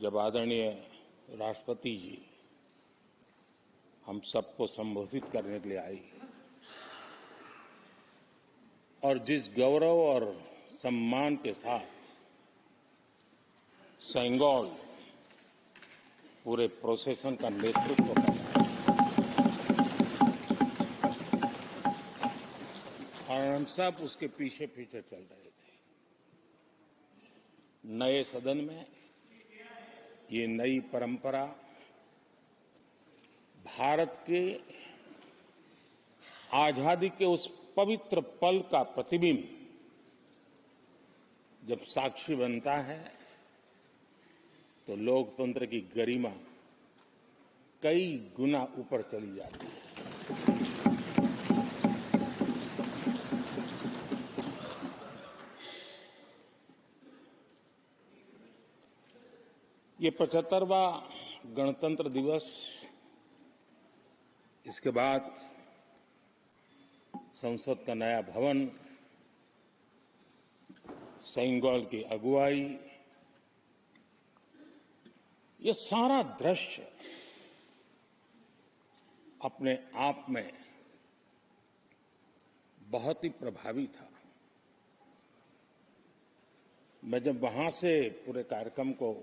जब आदरणीय राष्ट्रपति जी हम सबको संबोधित करने के लिए आई और जिस गौरव और सम्मान के साथ सेंगोल पूरे प्रोसेशन का नेतृत्व कर रहा है और हम सब उसके पीछे पीछे चल रहे थे। नए सदन में ये नई परंपरा भारत के आजादी के उस पवित्र पल का प्रतिबिंब जब साक्षी बनता है तो लोकतंत्र की गरिमा कई गुना ऊपर चली जाती है। ये 75वां गणतंत्र दिवस, इसके बाद संसद का नया भवन, सेंगोल की अगुवाई, ये सारा दृश्य अपने आप में बहुत ही प्रभावी था। मैं जब वहां से पूरे कार्यक्रम को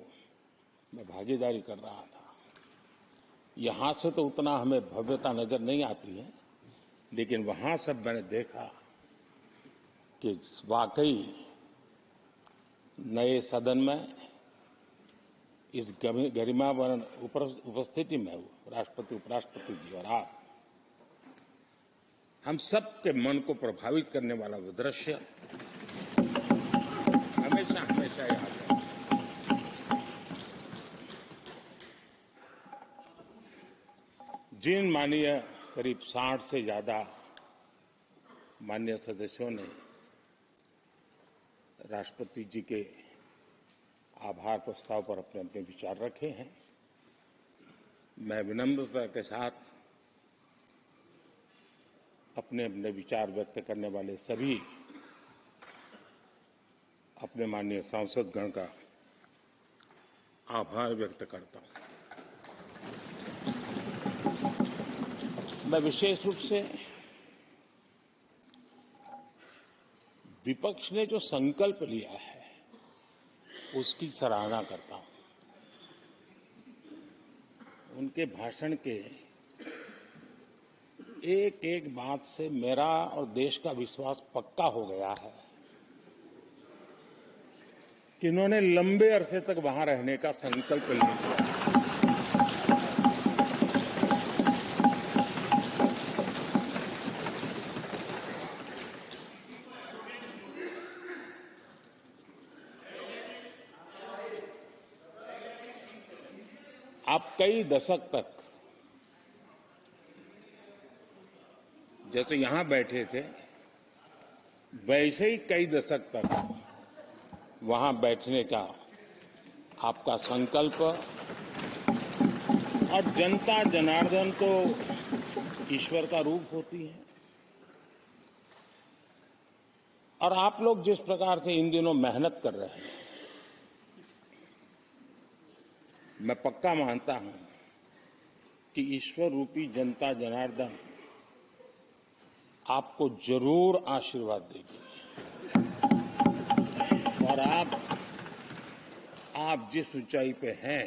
मैं भागीदारी कर रहा था, यहां से तो उतना हमें भव्यता नजर नहीं आती है, लेकिन वहां सब मैंने देखा कि वाकई नए सदन में इस गरिमापूर्ण उपस्थिति में राष्ट्रपति, उपराष्ट्रपति जी और आप, हम सब के मन को प्रभावित करने वाला वो दृश्य हमेशा हमेशा याद है। जिन माननीय करीब 60 से ज्यादा माननीय सदस्यों ने राष्ट्रपति जी के आभार प्रस्ताव पर अपने अपने विचार रखे हैं, मैं विनम्रता के साथ अपने अपने विचार व्यक्त करने वाले सभी अपने माननीय सांसदगण का आभार व्यक्त करता हूं। मैं विशेष रूप से विपक्ष ने जो संकल्प लिया है उसकी सराहना करता हूं। उनके भाषण के एक एक बात से मेरा और देश का विश्वास पक्का हो गया है कि इन्होंने लंबे अरसे तक वहां रहने का संकल्प लिया। आप कई दशक तक जैसे यहां बैठे थे, वैसे ही कई दशक तक वहां बैठने का आपका संकल्प, और जनता जनार्दन तो ईश्वर का रूप होती है, और आप लोग जिस प्रकार से इन दिनों मेहनत कर रहे हैं, मैं पक्का मानता हूं कि ईश्वर रूपी जनता जनार्दन आपको जरूर आशीर्वाद देगी और आप जिस ऊंचाई पे हैं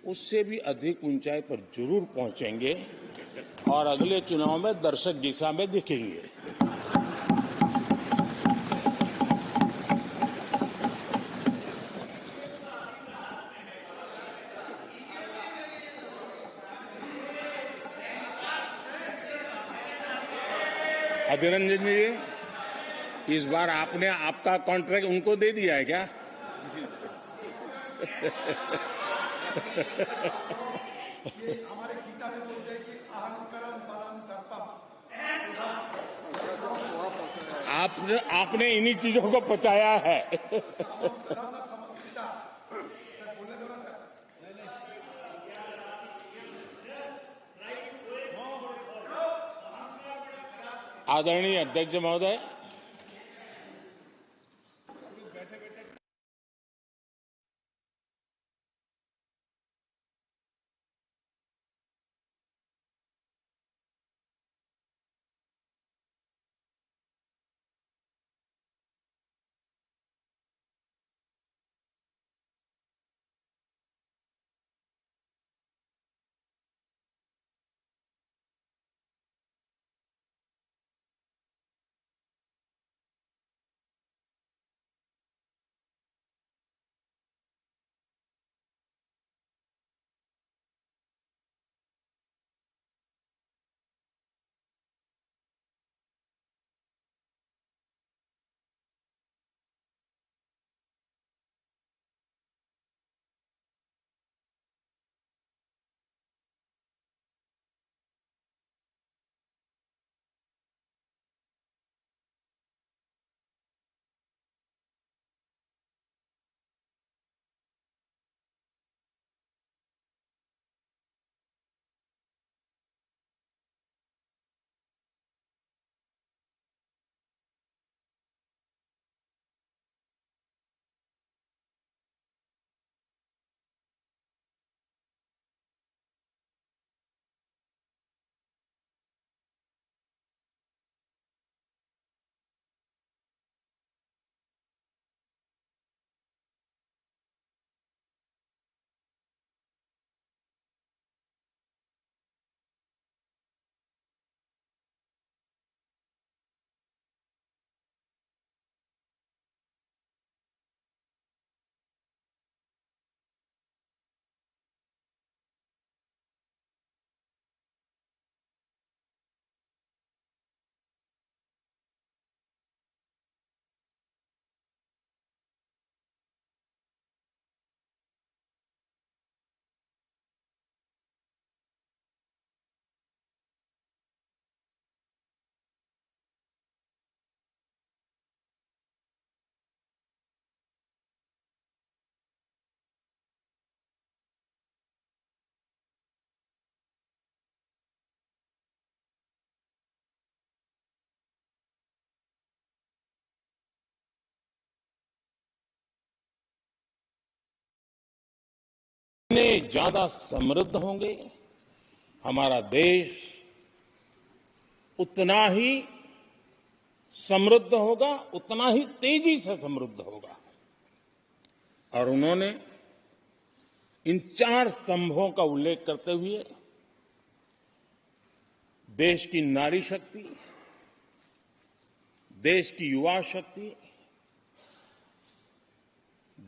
उससे भी अधिक ऊंचाई पर जरूर पहुंचेंगे और अगले चुनाव में दर्शक दिशा में दिखेंगे। अभिनंदन जी, इस बार आपने आपका कॉन्ट्रैक्ट उनको दे दिया है क्या? आपने इन्हीं चीजों को पचाया है। आदरणीय अध्यक्ष महोदय, जितने ज्यादा समृद्ध होंगे हमारा देश उतना ही समृद्ध होगा, उतना ही तेजी से समृद्ध होगा। और उन्होंने इन 4 स्तंभों का उल्लेख करते हुए देश की नारी शक्ति, देश की युवा शक्ति,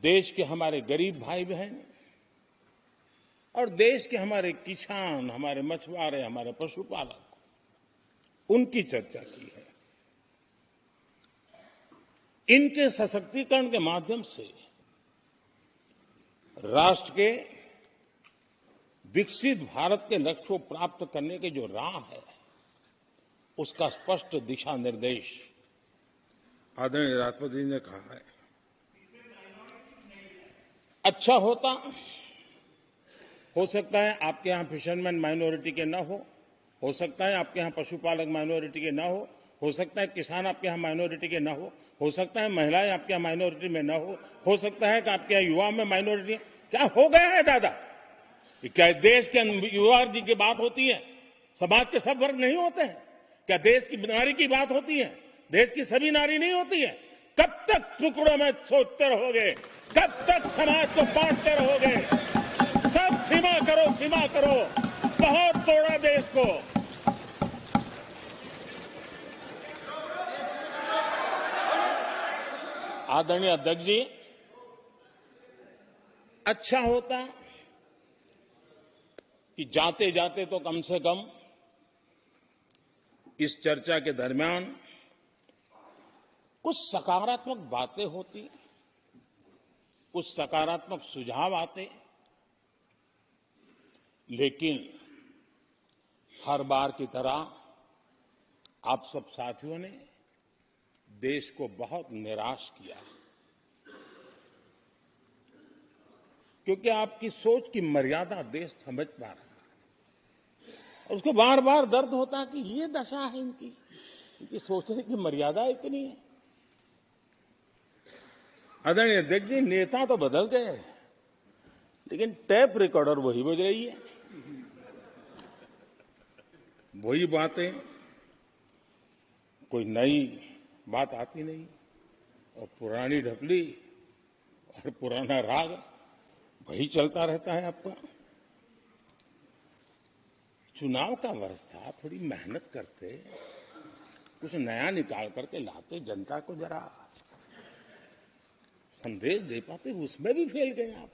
देश के हमारे गरीब भाई बहन और देश के हमारे किसान, हमारे मछुआरे, हमारे पशुपालक, उनकी चर्चा की है। इनके सशक्तिकरण के माध्यम से राष्ट्र के विकसित भारत के लक्ष्य को प्राप्त करने की जो राह है, उसका स्पष्ट दिशा निर्देश आदरणीय राष्ट्रपति जी ने कहा है। अच्छा हो सकता है आपके यहां फिशरमैन माइनॉरिटी के ना हो सकता है आपके यहां पशुपालक माइनॉरिटी के ना हो सकता है किसान आपके यहां माइनॉरिटी के ना हो सकता है महिलाएं आपके यहां माइनॉरिटी में ना हो सकता है कि आपके यहां युवा में माइनॉरिटी। क्या हो गया है दादा? क्या देश के युवा जी की बात होती है? समाज के सब वर्ग नहीं होते हैं? क्या देश की नारी की बात होती है? देश की सभी नारी नहीं होती है? कब तक टुकड़ों में सोचते रहोगे? कब तक समाज को बांटते रहोगे? सब सीमा करो, बहुत तोड़ा देश को। आदरणीय अध्यक्ष जी, अच्छा होता कि जाते जाते तो कम से कम इस चर्चा के दरमियान कुछ सकारात्मक बातें होती, कुछ सकारात्मक सुझाव आते। लेकिन हर बार की तरह आप सब साथियों ने देश को बहुत निराश किया, क्योंकि आपकी सोच की मर्यादा देश समझ पा रहा है। उसको बार बार दर्द होता कि ये दशा है इनकी सोचने की मर्यादा इतनी है। आदरणीय अध्यक्ष जी, नेता तो बदल गए, लेकिन टेप रिकॉर्डर वही बज रही है, वही बातें, कोई नई बात आती नहीं, और पुरानी ढपली और पुराना राग वही चलता रहता है आपका। चुनाव का वर्ष था, थोड़ी मेहनत करते, कुछ नया निकाल करके लाते, जनता को जरा संदेश दे पाते, उसमें भी फेल गए आप।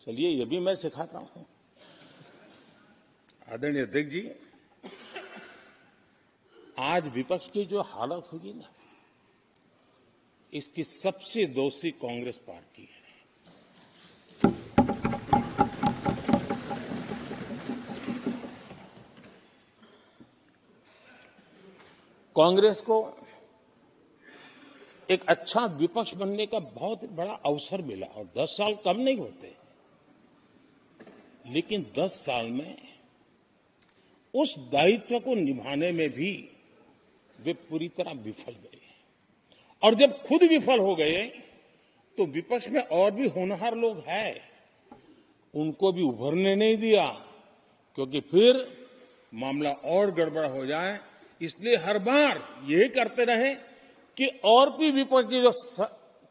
चलिए, ये भी मैं सिखाता हूं। आदरणीय अध्यक्ष जी, आज विपक्ष की जो हालत हुई ना, इसकी सबसे दोषी कांग्रेस पार्टी है। कांग्रेस को एक अच्छा विपक्ष बनने का बहुत बड़ा अवसर मिला, और 10 साल कम नहीं होते, लेकिन 10 साल में उस दायित्व को निभाने में भी वे पूरी तरह विफल गए। और जब खुद विफल हो गए तो विपक्ष में और भी होनहार लोग हैं, उनको भी उभरने नहीं दिया, क्योंकि फिर मामला और गड़बड़ हो जाए। इसलिए हर बार यही करते रहे कि और भी विपक्षी जो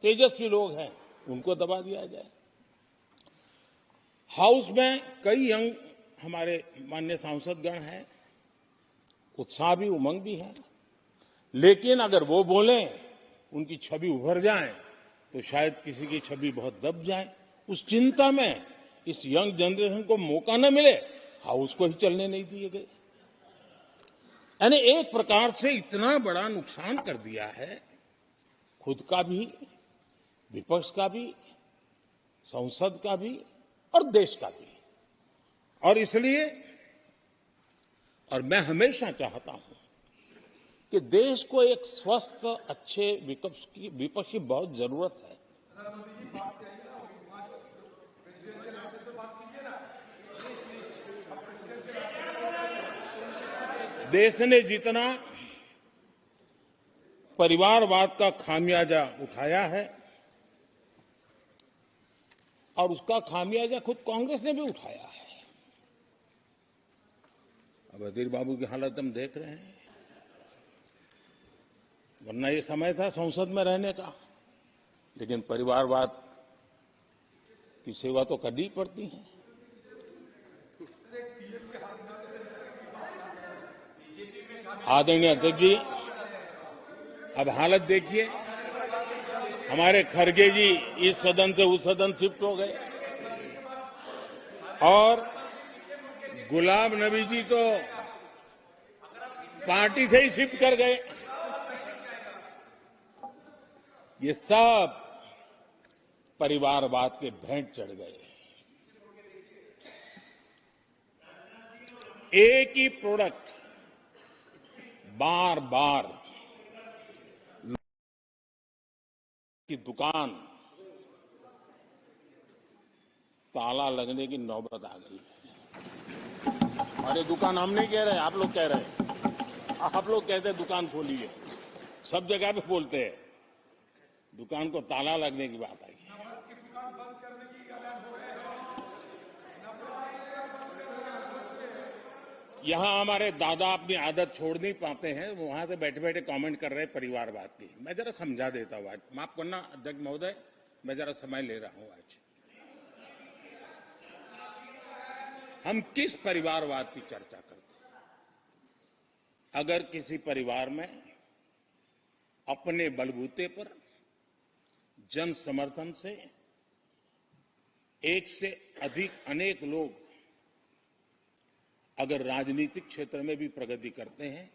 तेजस्वी लोग हैं उनको दबा दिया जाए। हाउस में कई यंग हमारे माननीय सांसदगण हैं, उत्साह भी, उमंग भी है, लेकिन अगर वो बोलें, उनकी छवि उभर जाए, तो शायद किसी की छवि बहुत दब जाए। उस चिंता में इस यंग जनरेशन को मौका न मिले, हाउस को ही चलने नहीं दिए गए। यानी एक प्रकार से इतना बड़ा नुकसान कर दिया है, खुद का भी, विपक्ष का भी, संसद का भी और देश का भी। और इसलिए, और मैं हमेशा चाहता हूं कि देश को एक स्वस्थ, अच्छे विपक्ष की बहुत जरूरत है। देश ने जितना परिवारवाद का खामियाजा उठाया है और उसका खामियाजा खुद कांग्रेस ने भी उठाया है। अब अधीर बाबू की हालत हम देख रहे हैं, वरना ये समय था संसद में रहने का, लेकिन परिवारवाद की सेवा तो करनी पड़ती है। आदरणीय अध्यक्ष जी, अब हालत देखिए, हमारे खरगे जी इस सदन से उस सदन शिफ्ट हो गए और गुलाम नबी जी तो पार्टी से ही शिफ्ट कर गए। ये सब परिवारवाद के भेंट चढ़ गए। एक ही प्रोडक्ट बार बार की दुकान ताला लगने की नौबत आ गई है। और ये दुकान हम नहीं कह रहे, आप लोग कह रहे हैं। आप लोग कहते हैं दुकान खोलिए, सब जगह पे बोलते हैं, दुकान को ताला लगने की बात आई। यहां हमारे दादा अपनी आदत छोड़ नहीं पाते हैं, वो वहां से बैठे बैठे कमेंट कर रहे हैं परिवारवाद की। मैं जरा समझा देता हूं, आज माफ करना अध्यक्ष महोदय, मैं जरा समय ले रहा हूं। आज हम किस परिवारवाद की चर्चा करते हैं? अगर किसी परिवार में अपने बलबूते पर जन समर्थन से एक से अधिक अनेक लोग अगर राजनीतिक क्षेत्र में भी प्रगति करते हैं,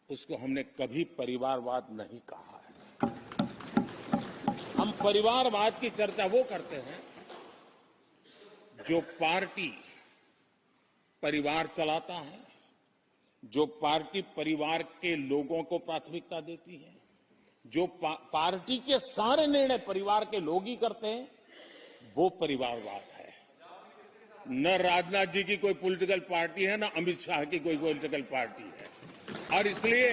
उसको हमने कभी परिवारवाद नहीं कहा है। हम परिवारवाद की चर्चा वो करते हैं जो पार्टी परिवार चलाता है, जो पार्टी परिवार के लोगों को प्राथमिकता देती है, जो पार्टी के सारे निर्णय परिवार के लोग ही करते हैं, वो परिवारवाद है। न राजनाथ जी की कोई पॉलिटिकल पार्टी है, न अमित शाह की कोई पॉलिटिकल पार्टी है। और इसलिए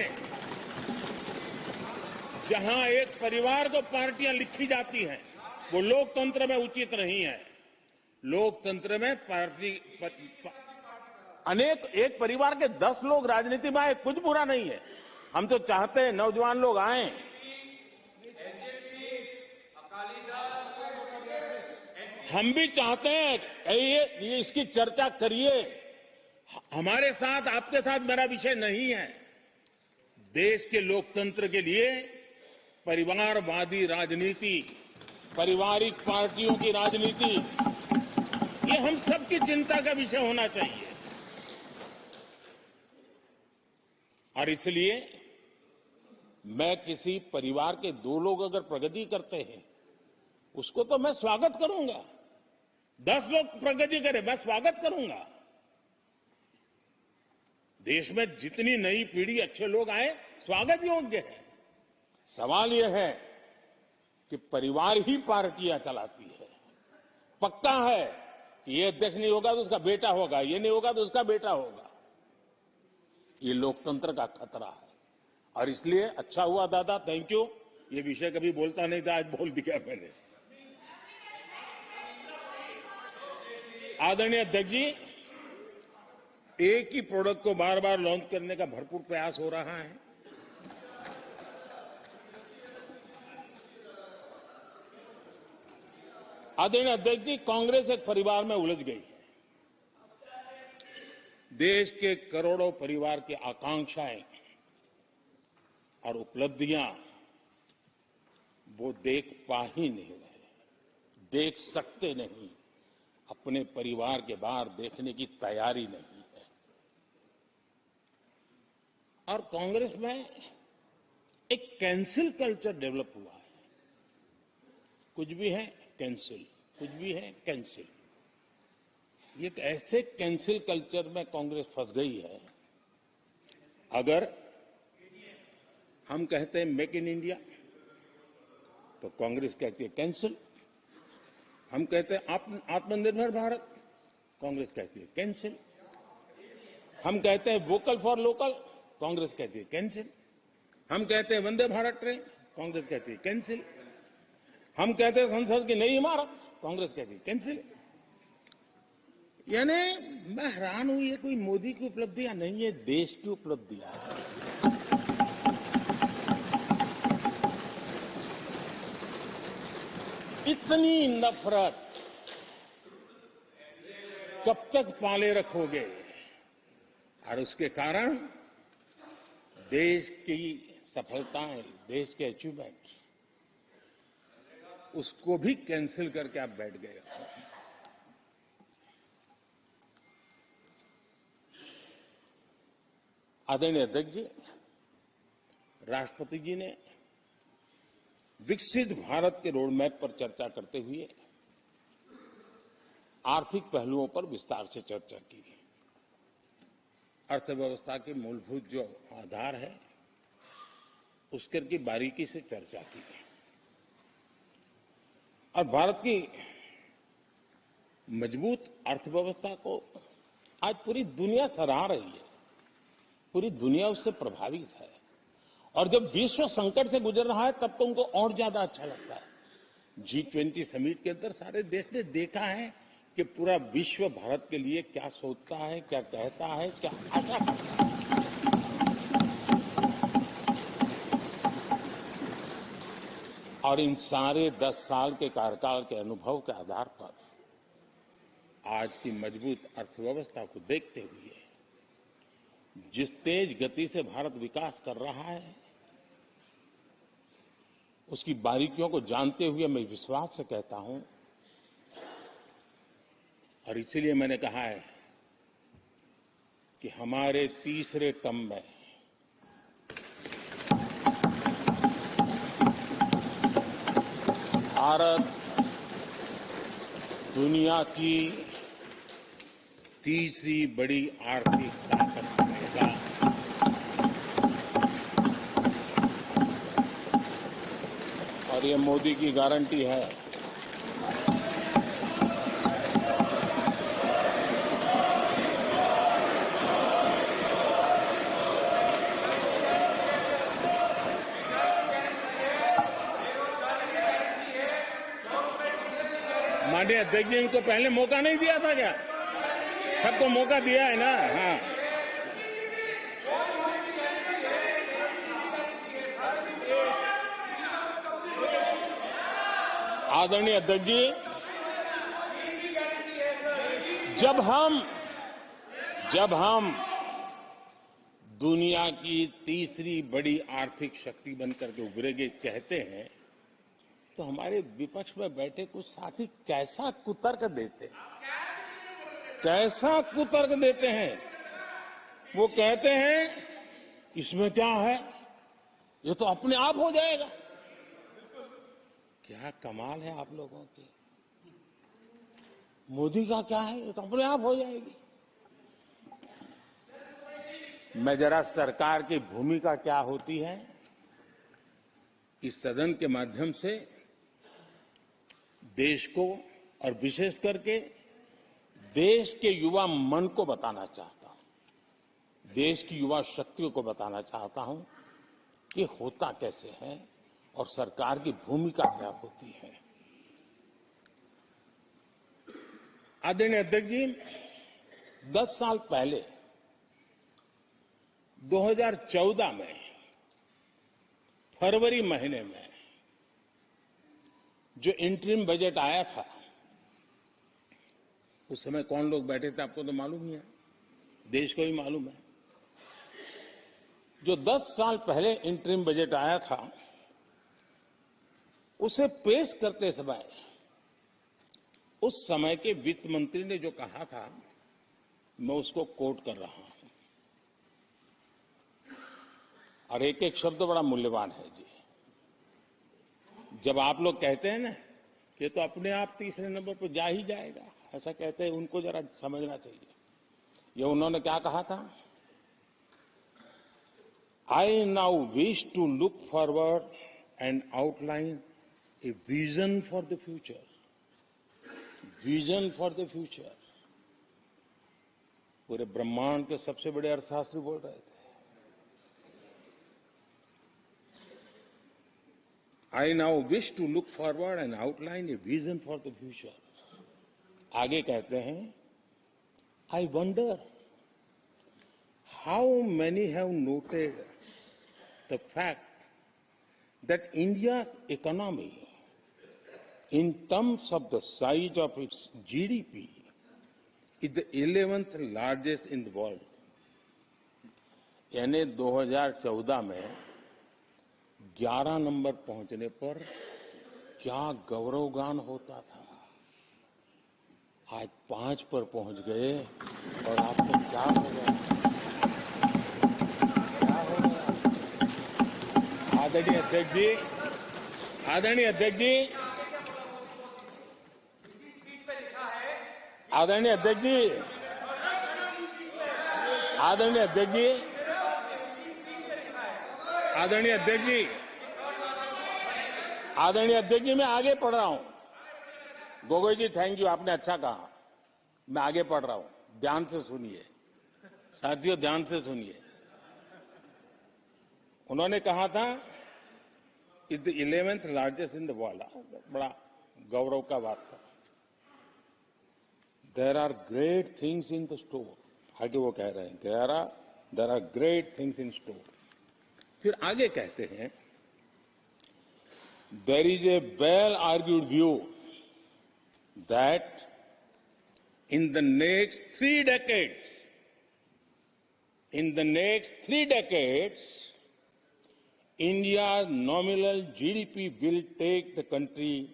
जहां एक परिवार को पार्टियां लिखी जाती हैं, वो लोकतंत्र में उचित नहीं है। लोकतंत्र में पार्टी अनेक, एक परिवार के 10 लोग राजनीति में आए, कुछ बुरा नहीं है। हम तो चाहते हैं नौजवान लोग आए। हम भी चाहते हैं ये इसकी चर्चा करिए। हमारे साथ, आपके साथ मेरा विषय नहीं है। देश के लोकतंत्र के लिए परिवारवादी राजनीति, पारिवारिक पार्टियों की राजनीति, ये हम सबकी चिंता का विषय होना चाहिए। और इसलिए मैं किसी परिवार के 2 लोग अगर प्रगति करते हैं, उसको तो मैं स्वागत करूंगा। 10 लोग प्रगति करें, मैं स्वागत करूंगा। देश में जितनी नई पीढ़ी अच्छे लोग आए, स्वागत योग्य है। सवाल यह है कि परिवार ही पार्टियां चलाती है। पक्का है कि ये अध्यक्ष नहीं होगा तो उसका बेटा होगा, ये नहीं होगा तो उसका बेटा होगा। ये लोकतंत्र का खतरा है। और इसलिए अच्छा हुआ दादा, थैंक यू। ये विषय कभी बोलता नहीं था, आज बोल दिया मैंने। आदरणीय अध्यक्ष जी, एक ही प्रोडक्ट को बार बार लॉन्च करने का भरपूर प्रयास हो रहा है। आदरणीय अध्यक्ष जी, कांग्रेस एक परिवार में उलझ गई है। देश के करोड़ों परिवार की आकांक्षाएं और उपलब्धियां वो देख पा ही नहीं रहे, देख सकते नहीं, अपने परिवार के बाहर देखने की तैयारी नहीं है। और कांग्रेस में एक कैंसिल कल्चर डेवलप हुआ है। कुछ भी है कैंसिल, कुछ भी है कैंसिल। एक ऐसे कैंसिल कल्चर में कांग्रेस फंस गई है। अगर हम कहते हैं मेक इन इंडिया, तो कांग्रेस कहती है कैंसिल। हम कहते हैं आत्मनिर्भर भारत, कांग्रेस कहती है कैंसिल। हम कहते हैं वोकल फॉर लोकल, कांग्रेस कहती है कैंसिल। हम कहते हैं वंदे भारत ट्रेन, कांग्रेस कहती है कैंसिल। हम कहते हैं संसद की नई इमारत, कांग्रेस कहती कैंसिल। यानी मैं हैरान हूं, ये कोई मोदी की उपलब्धियां नहीं है, देश की उपलब्धियां है। इतनी नफरत कब तक पाले रखोगे? और उसके कारण देश की सफलताएं, देश के अचीवमेंट, उसको भी कैंसिल करके आप बैठ गए हो। आदरणीय अध्यक्ष जी, राष्ट्रपति जी ने विकसित भारत के रोडमैप पर चर्चा करते हुए आर्थिक पहलुओं पर विस्तार से चर्चा की। अर्थव्यवस्था के मूलभूत जो आधार है उसके की बारीकी से चर्चा की और भारत की मजबूत अर्थव्यवस्था को आज पूरी दुनिया सराह रही है, पूरी दुनिया उससे प्रभावित है। और जब विश्व संकट से गुजर रहा है तब तो उनको और ज्यादा अच्छा लगता है। G20 समिट के अंदर सारे देश ने देखा है कि पूरा विश्व भारत के लिए क्या सोचता है, क्या कहता है, क्या आशा करता है। और इन सारे 10 साल के कार्यकाल के अनुभव के आधार पर आज की मजबूत अर्थव्यवस्था को देखते हुए जिस तेज गति से भारत विकास कर रहा है, उसकी बारीकियों को जानते हुए मैं विश्वास से कहता हूं, और इसीलिए मैंने कहा है कि हमारे तीसरे टर्म में भारत दुनिया की तीसरी बड़ी आर्थिक ताकत बनेगा। और ये मोदी की गारंटी है। माननीय अध्यक्ष जी, इनको पहले मौका नहीं दिया था क्या? सबको मौका दिया है ना? हाँ, आदरणीय अध्यक्ष जी, जब हम दुनिया की तीसरी बड़ी आर्थिक शक्ति बनकर के उभरेंगे कहते हैं, तो हमारे विपक्ष में बैठे कुछ साथी कैसा कुतर्क देते हैं। वो कहते हैं इसमें क्या है, ये तो अपने आप हो जाएगा। क्या कमाल है आप लोगों की। मोदी का क्या है, ये तो अपने आप हो जाएगी। मैं जरा सरकार की भूमिका क्या होती है इस सदन के माध्यम से देश को और विशेष करके देश के युवा मन को बताना चाहता हूं, देश की युवा शक्तियों को बताना चाहता हूं कि होता कैसे है और सरकार की भूमिका क्या होती है। आदरणीय अध्यक्ष जी, 10 साल पहले 2014 में फरवरी महीने में जो इंटरिम बजट आया था, उस समय कौन लोग बैठे थे आपको तो मालूम ही है, देश को भी मालूम है। जो 10 साल पहले इंटरिम बजट आया था उसे पेश करते समय उस समय के वित्त मंत्री ने जो कहा था, मैं उसको कोट कर रहा हूं और एक एक शब्द बड़ा मूल्यवान है जी। जब आप लोग कहते हैं ना कि तो अपने आप तीसरे नंबर पर जा ही जाएगा, ऐसा कहते हैं, उनको जरा समझना चाहिए। ये उन्होंने क्या कहा था, I now wish to look forward and outline a vision for the future. Vision for the future. पूरे ब्रह्मांड के सबसे बड़े अर्थशास्त्री बोल रहे थे। I now wish to look forward and outline a vision for the future. आगे कहते हैं, I wonder how many have noted the fact that India's economy, in terms of the size of its GDP, is the 11th largest in the world. यानी 2014 में 11 number पहुंचने पर क्या गौरवगान होता था। आज 5 पर पहुंच गए और आपको क्या हो गया, क्या हो गया? आदरणीय अध्यक्ष जी, आदरणीय अध्यक्ष जी, आदरणीय अध्यक्ष जी, आदरणीय अध्यक्ष जी, आदरणीय अध्यक्ष जी, आदरणीय अध्यक्ष जी, मैं आगे पढ़ रहा हूं। गोगोई जी, थैंक यू, आपने अच्छा कहा। मैं आगे पढ़ रहा हूं, ध्यान से सुनिए साथियों, ध्यान से सुनिए। उन्होंने कहा था is the 11th largest in the world. बड़ा गौरव का बात था। There are great things in the store, आगे वो कह रहे हैं there are great things in store. फिर आगे कहते हैं, there is a well argued view that in the next 3 decades, India's nominal GDP will take the country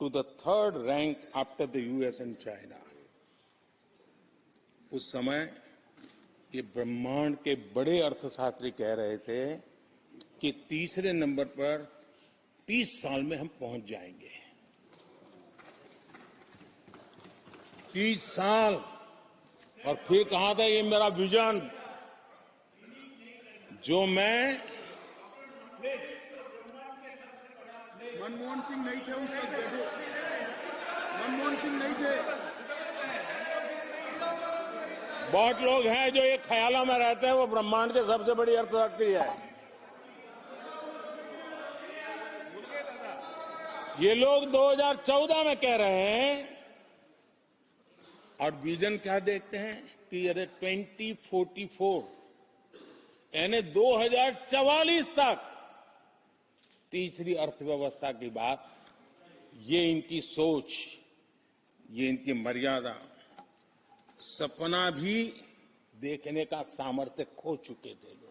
to the 3rd rank after the US and China. उस समय ये ब्रह्मांड के बड़े अर्थशास्त्री कह रहे थे कि तीसरे नंबर पर 30 साल में हम पहुंच जाएंगे। 30 साल। और फिर कहा था ये मेरा विजन, जो मैं मनमोहन सिंह नहीं थे उस वक्त, मनमोहन सिंह नहीं थे। बहुत लोग हैं जो ये ख्यालों में रहते हैं वो ब्रह्मांड के सबसे बड़ी अर्थशास्त्री है। ये लोग 2014 में कह रहे हैं और विजन क्या देखते हैं कि अरे 2044 यानी 2044 तक तीसरी अर्थव्यवस्था की बात। ये इनकी सोच, ये इनकी मर्यादा, सपना भी देखने का सामर्थ्य खो चुके थे लोग।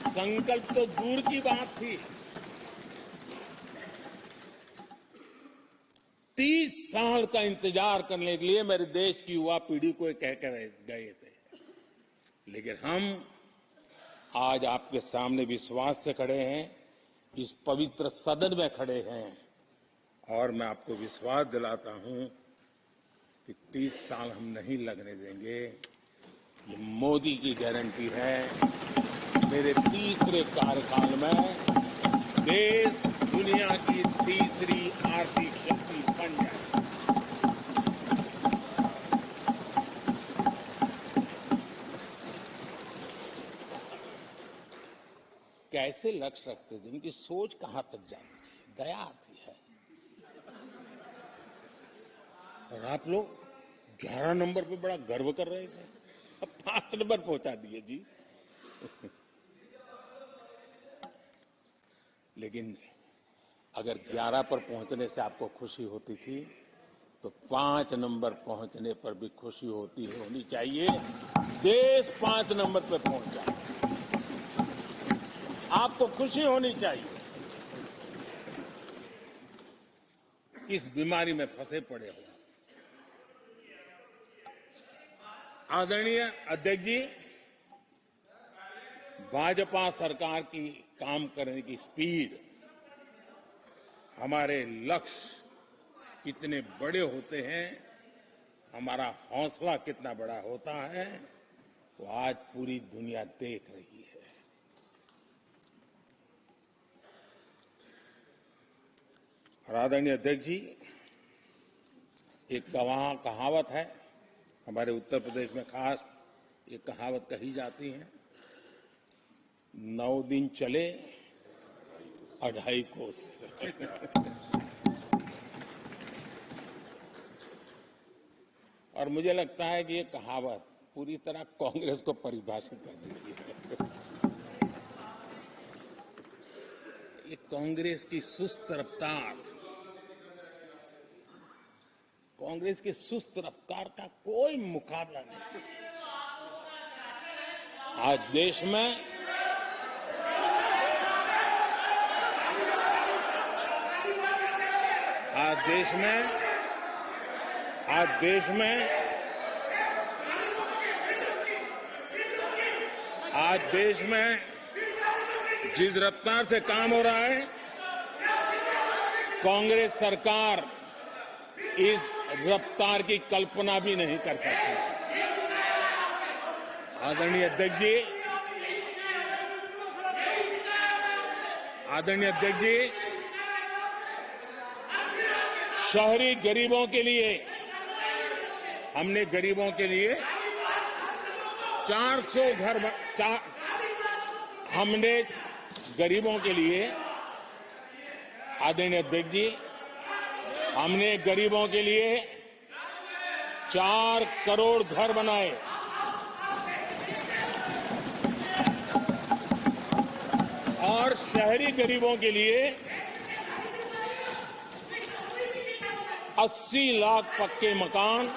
संकल्प तो दूर की बात थी। 30 साल का इंतजार करने के लिए मेरे देश की युवा पीढ़ी को कह कर गए थे, लेकिन हम आज आपके सामने विश्वास से खड़े हैं, इस पवित्र सदन में खड़े हैं और मैं आपको विश्वास दिलाता हूं कि 30 साल हम नहीं लगने देंगे। ये मोदी की गारंटी है। मेरे तीसरे कार्यकाल में देश दुनिया की तीसरी आर्थिक शक्ति बन जाए। कैसे लक्ष्य रखते थे, उनकी सोच कहां तक जाती थी, दया आती है। और आप लोग 11 नंबर पे बड़ा गर्व कर रहे थे, अब 5 नंबर पहुंचा दिए जी। लेकिन अगर 11 पर पहुंचने से आपको खुशी होती थी तो 5 नंबर पहुंचने पर भी खुशी होनी चाहिए। देश 5 नंबर पर पहुंच जाए, आपको खुशी होनी चाहिए। इस बीमारी में फंसे पड़े हो। आदरणीय अध्यक्ष जी, भाजपा सरकार की काम करने की स्पीड, हमारे लक्ष्य कितने बड़े होते हैं, हमारा हौसला कितना बड़ा होता है, वो आज पूरी दुनिया देख रही है। और आदरणीय अध्यक्ष जी, एक कहावत है, हमारे उत्तर प्रदेश में खास एक कहावत कही जाती है 9 दिन चले 2.5 कोस। और मुझे लगता है कि ये कहावत पूरी तरह कांग्रेस को परिभाषित कर देती है। ये कांग्रेस की सुस्त रफ्तार, कांग्रेस की सुस्त रफ्तार का कोई मुकाबला नहीं। आज देश में जिस रफ्तार से काम हो रहा है, कांग्रेस सरकार इस रफ्तार की कल्पना भी नहीं कर सकती। आदरणीय अध्यक्ष जी, शहरी गरीबों के लिए हमने गरीबों के लिए 400 घर हमने गरीबों के लिए, आदरणीय अध्यक्ष जी, हमने गरीबों के लिए 4 करोड़ घर बनाए। और शहरी गरीबों के लिए 80 लाख पक्के मकान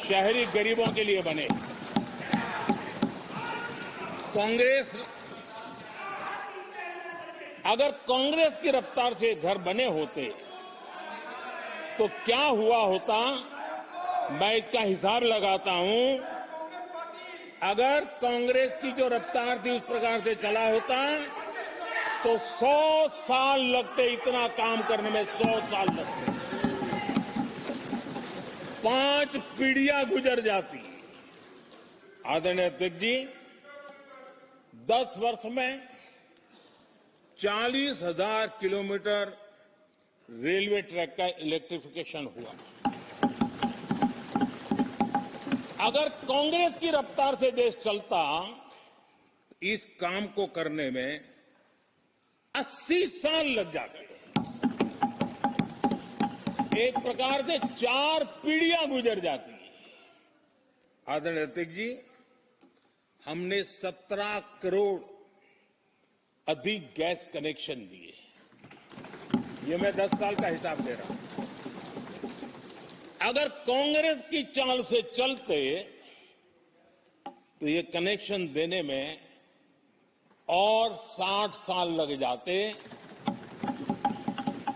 शहरी गरीबों के लिए बने। अगर कांग्रेस की रफ्तार से घर बने होते तो क्या हुआ होता, मैं इसका हिसाब लगाता हूं। अगर कांग्रेस की जो रफ्तार थी उस प्रकार से चला होता तो 100 साल लगते, इतना काम करने में 100 साल लगते, 5 पीढ़ियां गुजर जाती। आदरणीय अध्यक्ष जी, 10 वर्ष में 40,000 किलोमीटर रेलवे ट्रैक का इलेक्ट्रिफिकेशन हुआ। अगर कांग्रेस की रफ्तार से देश चलता, इस काम को करने में 80 साल लग जाते। एक प्रकार से 4 पीढ़ियां गुजर जाती। आदरणीय अध्यक्ष जी, हमने 17 करोड़ अधिक गैस कनेक्शन दिए। ये मैं 10 साल का हिसाब दे रहा हूं। अगर कांग्रेस की चाल से चलते तो ये कनेक्शन देने में और 60 साल लग जाते।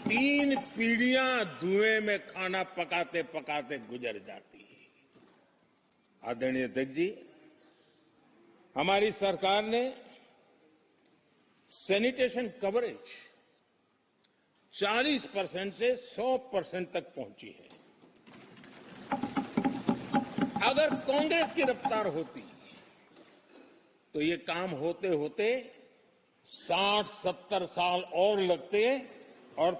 3 पीढ़ियां धुएं में खाना पकाते पकाते गुजर जाती। आदरणीय अध्यक्ष जी, हमारी सरकार ने सैनिटेशन कवरेज 40% से 100% तक पहुंची है। अगर कांग्रेस की रफ्तार होती तो ये काम होते होते 60-70 साल और लगते और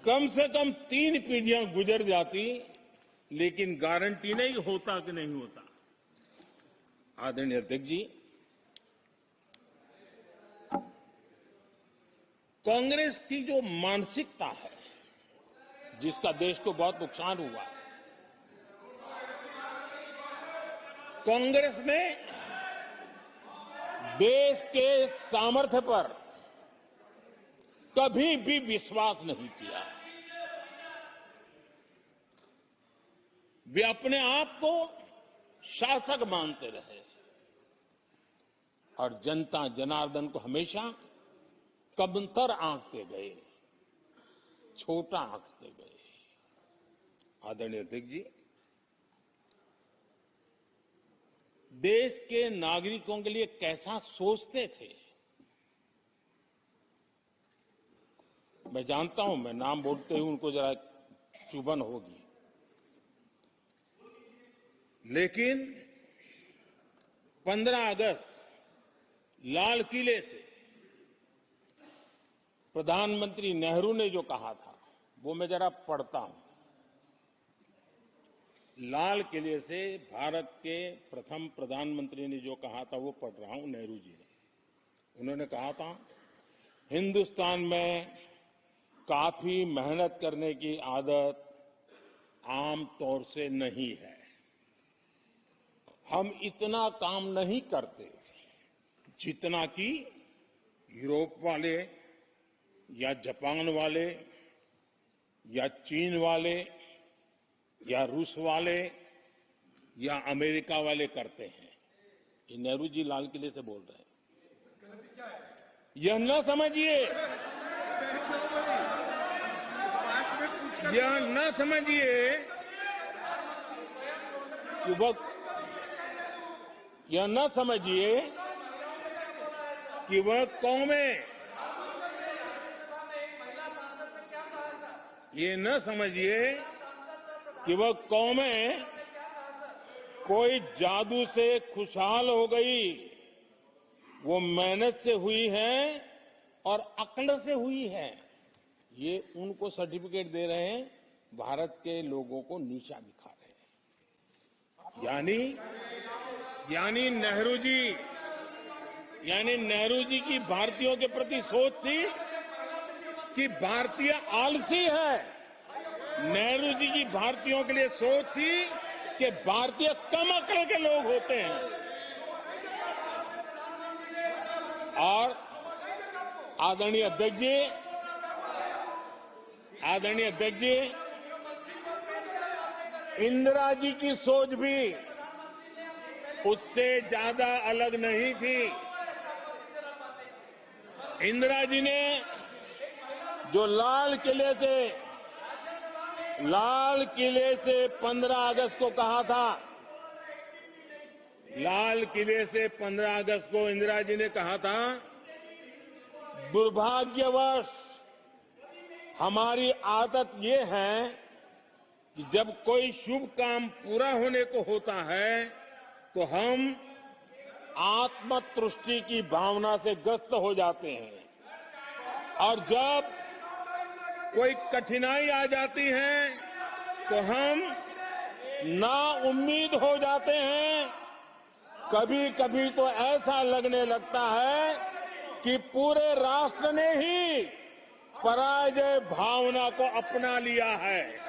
कम से कम 3 पीढ़ियां गुजर जाती, लेकिन गारंटी नहीं होता कि नहीं होता। आदरणीय अध्यक्ष जी, कांग्रेस की जो मानसिकता है, जिसका देश को बहुत नुकसान हुआ, कांग्रेस ने देश के सामर्थ्य पर कभी भी विश्वास नहीं किया। वे अपने आप को शासक मानते रहे और जनता जनार्दन को हमेशा कमतर आंकते गए, छोटा आंकते गए। आदरणीय अध्यक्ष जी, देश के नागरिकों के लिए कैसा सोचते थे, मैं जानता हूं, मैं नाम बोलते हुए उनको जरा चुभन होगी, लेकिन 15 अगस्त लाल किले से प्रधानमंत्री नेहरू ने जो कहा था वो मैं जरा पढ़ता हूं। लाल किले से भारत के प्रथम प्रधानमंत्री ने जो कहा था वो पढ़ रहा हूं, नेहरू जी ने। उन्होंने कहा था, हिंदुस्तान में काफी मेहनत करने की आदत आम तौर से नहीं है। हम इतना काम नहीं करते जितना कि यूरोप वाले या जापान वाले या चीन वाले या रूस वाले या अमेरिका वाले करते हैं। ये नेहरू जी लाल किले से बोल रहे हैं। यह न समझिए, यह न समझिए कि यह न समझिए कि वह कौमें, ये न समझिए कि वह कौमें कोई जादू से खुशहाल हो गई। वो मेहनत से हुई है और अक्ल से हुई है। ये उनको सर्टिफिकेट दे रहे हैं, भारत के लोगों को नीचा दिखा रहे हैं। यानी नेहरू जी की भारतीयों के प्रति सोच थी कि भारतीय आलसी है। नेहरू जी की भारतीयों के लिए सोच थी कि भारतीय कम अक्ल के लोग होते हैं। और आदरणीय अध्यक्ष जी, इंदिरा जी की सोच भी उससे ज्यादा अलग नहीं थी। इंदिरा जी ने जो लाल किले से 15 अगस्त को कहा था, लाल किले से 15 अगस्त को इंदिरा जी ने कहा था, दुर्भाग्यवश हमारी आदत ये है कि जब कोई शुभ काम पूरा होने को होता है तो हम आत्मतुष्टि की भावना से ग्रस्त हो जाते हैं, और जब कोई कठिनाई आ जाती है तो हम नाउम्मीद हो जाते हैं। कभी कभी तो ऐसा लगने लगता है कि पूरे राष्ट्र ने ही पराजय भावना को अपना लिया है।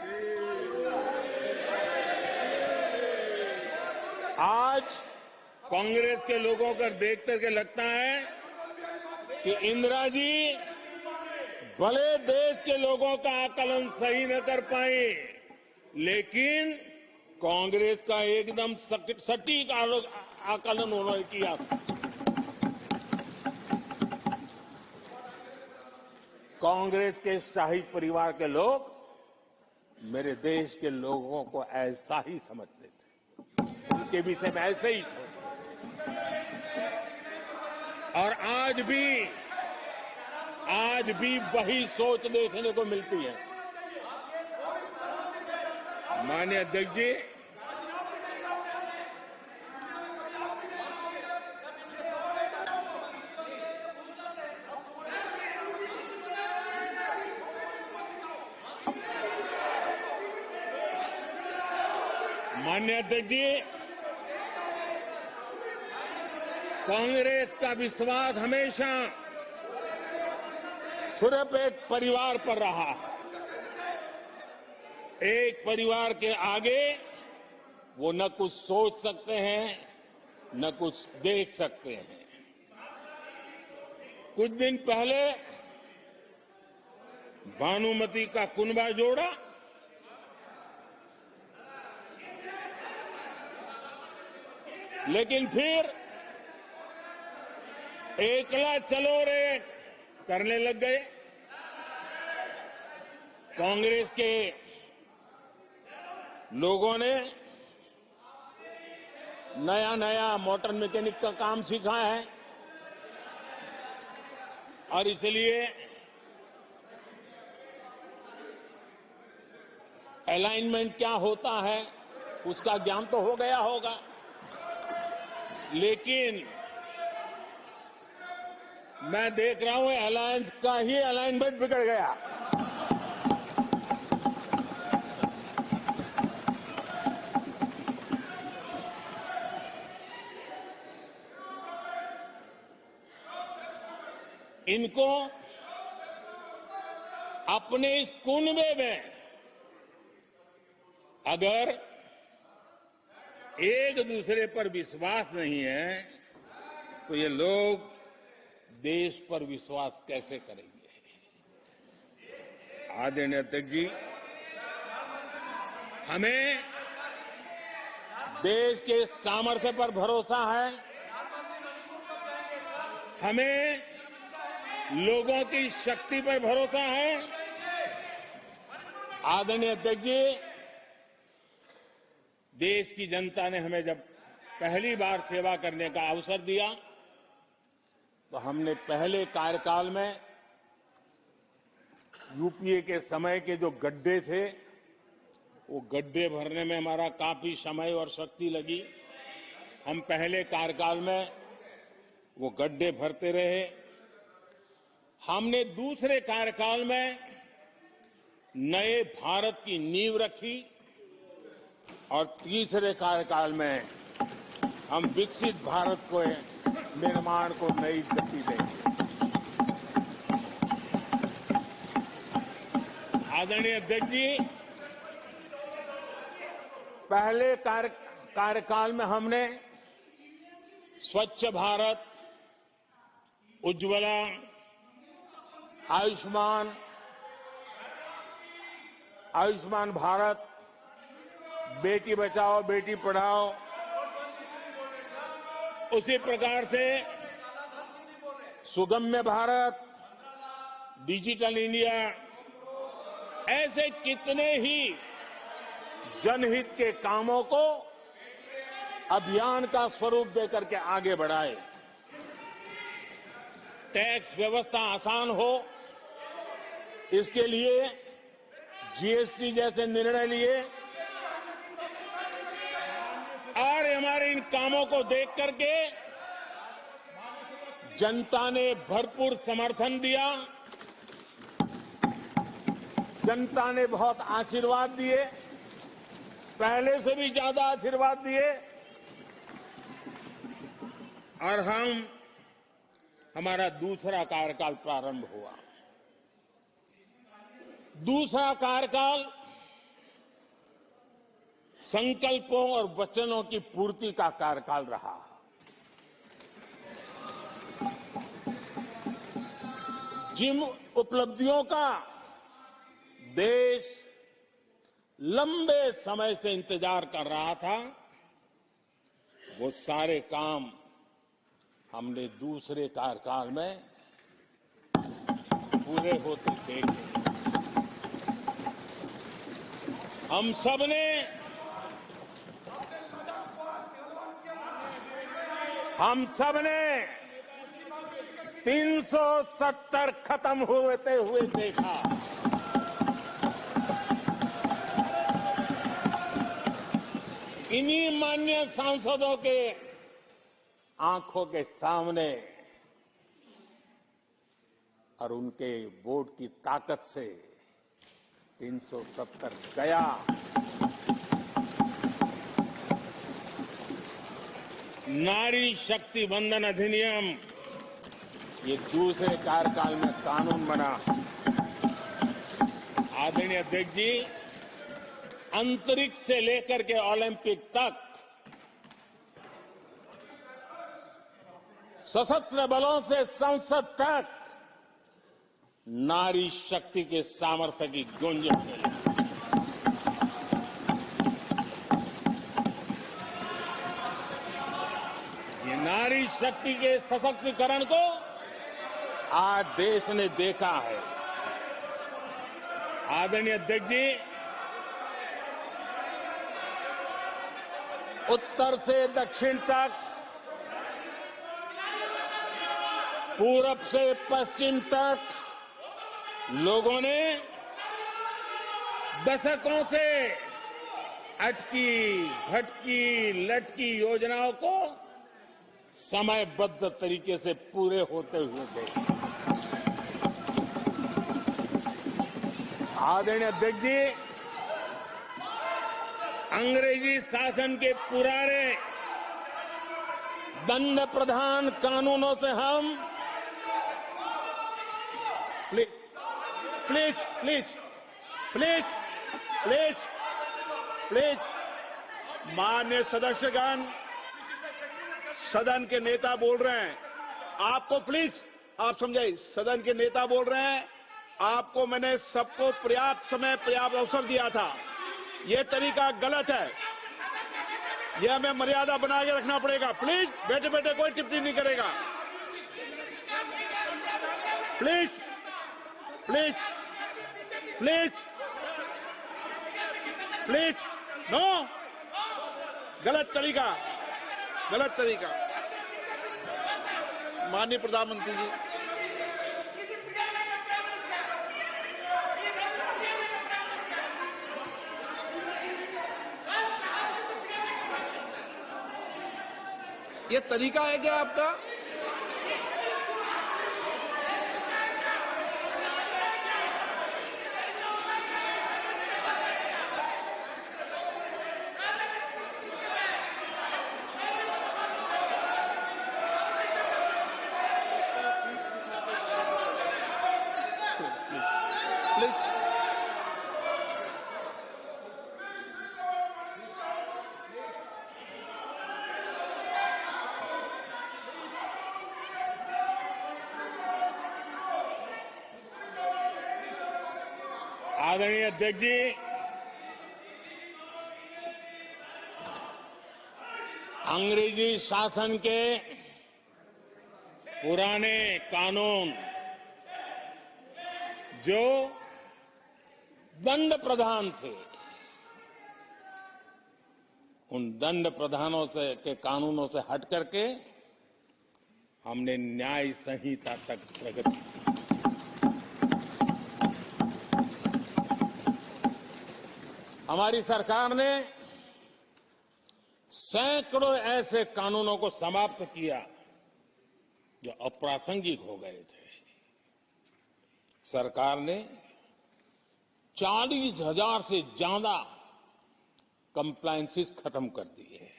आज कांग्रेस के लोगों को देख करके लगता है कि इंदिरा जी भले देश के लोगों का आकलन सही न कर पाए, लेकिन कांग्रेस का एकदम सटीक आकलन उन्होंने किया। कांग्रेस के शाही परिवार के लोग मेरे देश के लोगों को ऐसा ही समझते थे, उनके विषय में ऐसे ही सोचते। और आज भी वही सोच देखने को मिलती है। माननीय अध्यक्ष जी, कांग्रेस का विश्वास हमेशा सिर्फ एक परिवार पर रहा। एक परिवार के आगे वो न कुछ सोच सकते हैं, न कुछ देख सकते हैं। कुछ दिन पहले भानुमति का कुनबा जोड़ा, लेकिन फिर एकला चलो रे करने लग गए। कांग्रेस के लोगों ने नया मोटर मैकेनिक का काम सीखा है, और इसलिए अलाइनमेंट क्या होता है उसका ज्ञान तो हो गया होगा, लेकिन मैं देख रहा हूं अलायंस का ही अलाइनमेंट बिगड़ गया। इनको अपने इस कुनबे में अगर एक दूसरे पर विश्वास नहीं है तो ये लोग देश पर विश्वास कैसे करेंगे? आदरणीय अध्यक्ष जी, हमें देश के सामर्थ्य पर भरोसा है, हमें लोगों की शक्ति पर भरोसा है। आदरणीय अध्यक्ष जी, देश की जनता ने हमें जब पहली बार सेवा करने का अवसर दिया तो हमने पहले कार्यकाल में यूपीए के समय के जो गड्ढे थे वो गड्ढे भरने में हमारा काफी समय और शक्ति लगी। हम पहले कार्यकाल में वो गड्ढे भरते रहे। हमने दूसरे कार्यकाल में नए भारत की नींव रखी और तीसरे कार्यकाल में हम विकसित भारत को निर्माण को नई गति देंगे। आदरणीय अध्यक्ष जी, पहले कार्यकाल में हमने स्वच्छ भारत, उज्ज्वला, आयुष्मान भारत, बेटी बचाओ बेटी पढ़ाओ, उसी प्रकार से सुगम्य भारत, डिजिटल इंडिया, ऐसे कितने ही जनहित के कामों को अभियान का स्वरूप देकर के आगे बढ़ाए। टैक्स व्यवस्था आसान हो, इसके लिए जीएसटी जैसे निर्णय लिए और हमारे इन कामों को देख करके जनता ने भरपूर समर्थन दिया, जनता ने बहुत आशीर्वाद दिए, पहले से भी ज्यादा आशीर्वाद दिए और हमारा दूसरा कार्यकाल प्रारंभ हुआ। दूसरा कार्यकाल संकल्पों और वचनों की पूर्ति का कार्यकाल रहा। जिन उपलब्धियों का देश लंबे समय से इंतजार कर रहा था, वो सारे काम हमने दूसरे कार्यकाल में पूरे होते देखे। हम सबने 370 खत्म होते हुए देखा। इन्हीं माननीय सांसदों के आंखों के सामने और उनके वोट की ताकत से 370 गया। नारी शक्ति वंदन अधिनियम ये दूसरे कार्यकाल में कानून बना। आदरणीय अध्यक्ष जी, अंतरिक्ष से लेकर के ओलंपिक तक सशस्त्र बलों से संसद तक नारी शक्ति के सामर्थ्य की गूंज मिली। ये नारी शक्ति के सशक्तिकरण को आज देश ने देखा है। आदरणीय अध्यक्ष जी, उत्तर से दक्षिण तक, पूरब से पश्चिम तक लोगों ने दशकों से अटकी भटकी लटकी योजनाओं को समयबद्ध तरीके से पूरे होते हुए देखे। आदरणीय अध्यक्ष जी, अंग्रेजी शासन के पुराने दंड प्रधान कानूनों से हम please please please please please please माननीय सदस्यगण, सदन के नेता बोल रहे हैं, आपको प्लीज आप समझाइए। सदन के नेता बोल रहे हैं, आपको मैंने सबको पर्याप्त समय पर्याप्त अवसर दिया था। यह तरीका गलत है, यह हमें मर्यादा बना के रखना पड़ेगा। प्लीज बैठे बैठे कोई टिप्पणी नहीं करेगा। Please please please please no, गलत तरीका, गलत तरीका। माननीय प्रधानमंत्री जी, ये तरीका है क्या आपका? आदरणीय अध्यक्ष जी, अंग्रेजी शासन के पुराने कानून जो दंड प्रधान थे, उन दंड प्रधानों से के कानूनों से हट करके हमने न्याय संहिता तक प्रगति की। हमारी सरकार ने सैकड़ों ऐसे कानूनों को समाप्त किया जो अप्रासंगिक हो गए थे। सरकार ने 40,000 से ज्यादा कंप्लायंसेस खत्म कर दिए।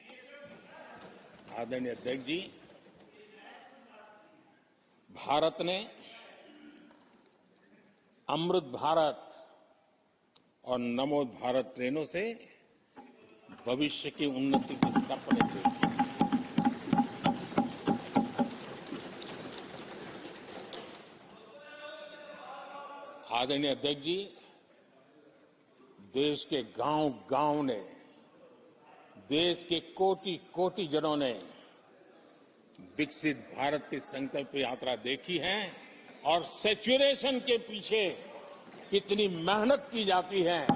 आदरणीय अध्यक्ष जी, भारत ने अमृत भारत और नमो भारत ट्रेनों से भविष्य की उन्नति के सपने देखे। आदरणीय अध्यक्ष जी, देश के गांव-गांव ने, देश के कोटि-कोटि जनों ने विकसित भारत की संकल्प यात्रा देखी है और सैचुरेशन के पीछे कितनी मेहनत की जाती है,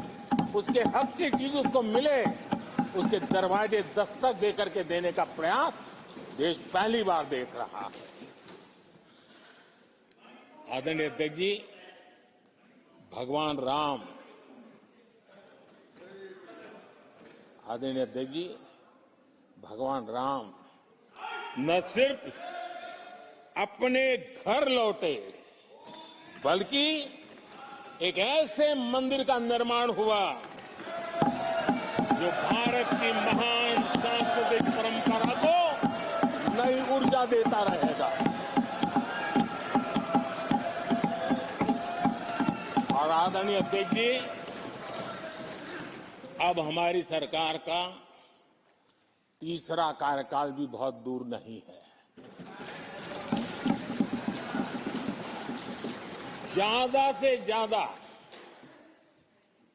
उसके हक की चीज उसको मिले, उसके दरवाजे दस्तक देकर के देने का प्रयास देश पहली बार देख रहा है। आदरणीय अध्यक्ष जी, भगवान राम, आदरणीय अध्यक्ष जी, भगवान राम न सिर्फ अपने घर लौटे, बल्कि एक ऐसे मंदिर का निर्माण हुआ जो भारत की महान सांस्कृतिक परंपरा को नई ऊर्जा देता रहेगा। और आदरणीय अध्यक्ष जी, अब हमारी सरकार का तीसरा कार्यकाल भी बहुत दूर नहीं है। ज्यादा से ज्यादा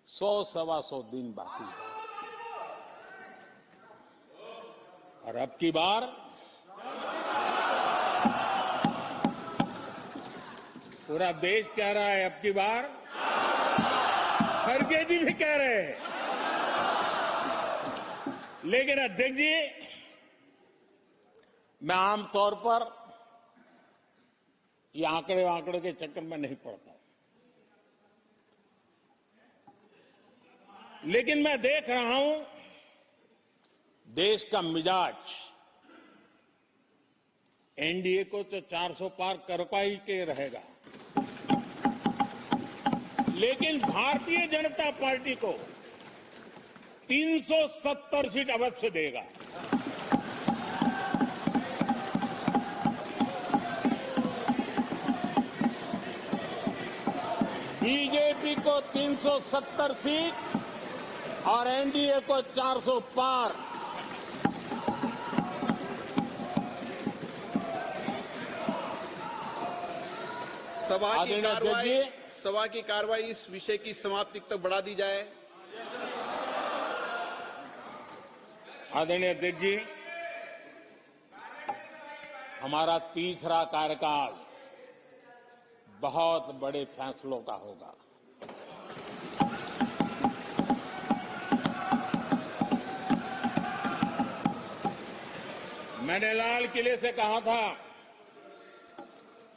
100-125 दिन बाकी है। और अब की बार पूरा देश कह रहा है, अब की बार खड़गे जी भी कह रहे हैं। लेकिन अध्यक्ष जी, मैं आमतौर पर ये आंकड़े के चक्कर में नहीं पड़ता, लेकिन मैं देख रहा हूं देश का मिजाज एनडीए को तो 400 पार कर पाई के रहेगा, लेकिन भारतीय जनता पार्टी को 370 सीट अवश्य देगा। बीजेपी को 370 सीट और एनडीए को 400 पार। सभा की कार्रवाई इस विषय की समाप्ति तक बढ़ा दी जाए। आदरणीय अध्यक्ष जी, हमारा तीसरा कार्यकाल बहुत बड़े फैसलों का होगा। मैंने लाल किले से कहा था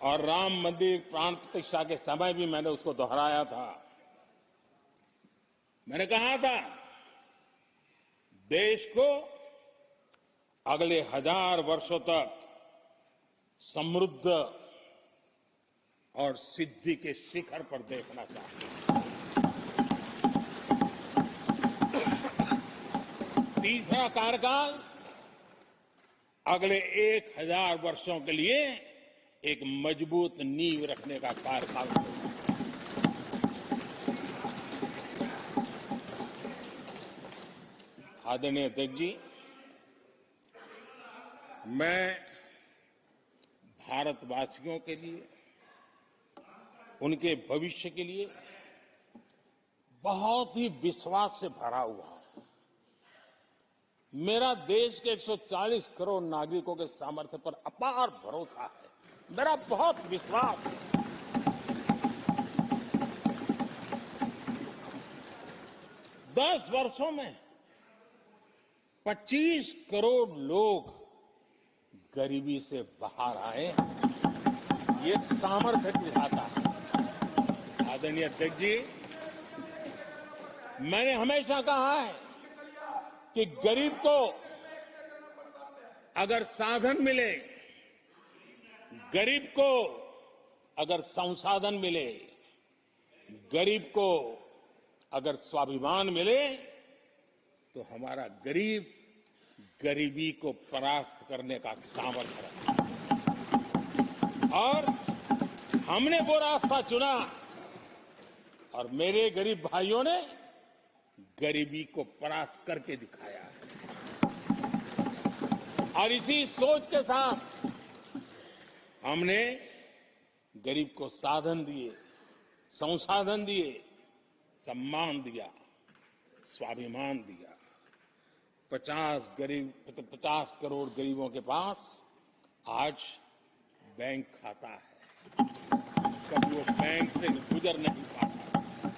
और राम मंदिर प्राण प्रतिष्ठा के समय भी मैंने उसको दोहराया था। मैंने कहा था देश को अगले 1000 वर्षों तक समृद्ध और सिद्धि के शिखर पर देखना चाहिए। तीसरा कार्यकाल अगले 1000 वर्षों के लिए एक मजबूत नींव रखने का कार्यकाल होगा। आदरणीय अध्यक्ष जी, मैं भारतवासियों के लिए, उनके भविष्य के लिए बहुत ही विश्वास से भरा हुआ हूं। मेरा देश के 140 करोड़ नागरिकों के सामर्थ्य पर अपार भरोसा है। मेरा बहुत विश्वास है। दस वर्षों में 25 करोड़ लोग गरीबी से बाहर आए, ये सामर्थ्य दिखाता है। आदरणीय अध्यक्ष जी, मैंने हमेशा कहा है कि गरीब को अगर साधन मिले, गरीब को अगर संसाधन मिले, गरीब को अगर स्वाभिमान मिले, तो हमारा गरीब गरीबी को परास्त करने का सामर्थ्य रखता है। और हमने वो रास्ता चुना और मेरे गरीब भाइयों ने गरीबी को परास्त करके दिखाया है। और इसी सोच के साथ हमने गरीब को साधन दिए, संसाधन दिए, सम्मान दिया, स्वाभिमान दिया। 50 करोड़ गरीबों के पास आज बैंक खाता है। कभी वो बैंक से गुजर नहीं पाता।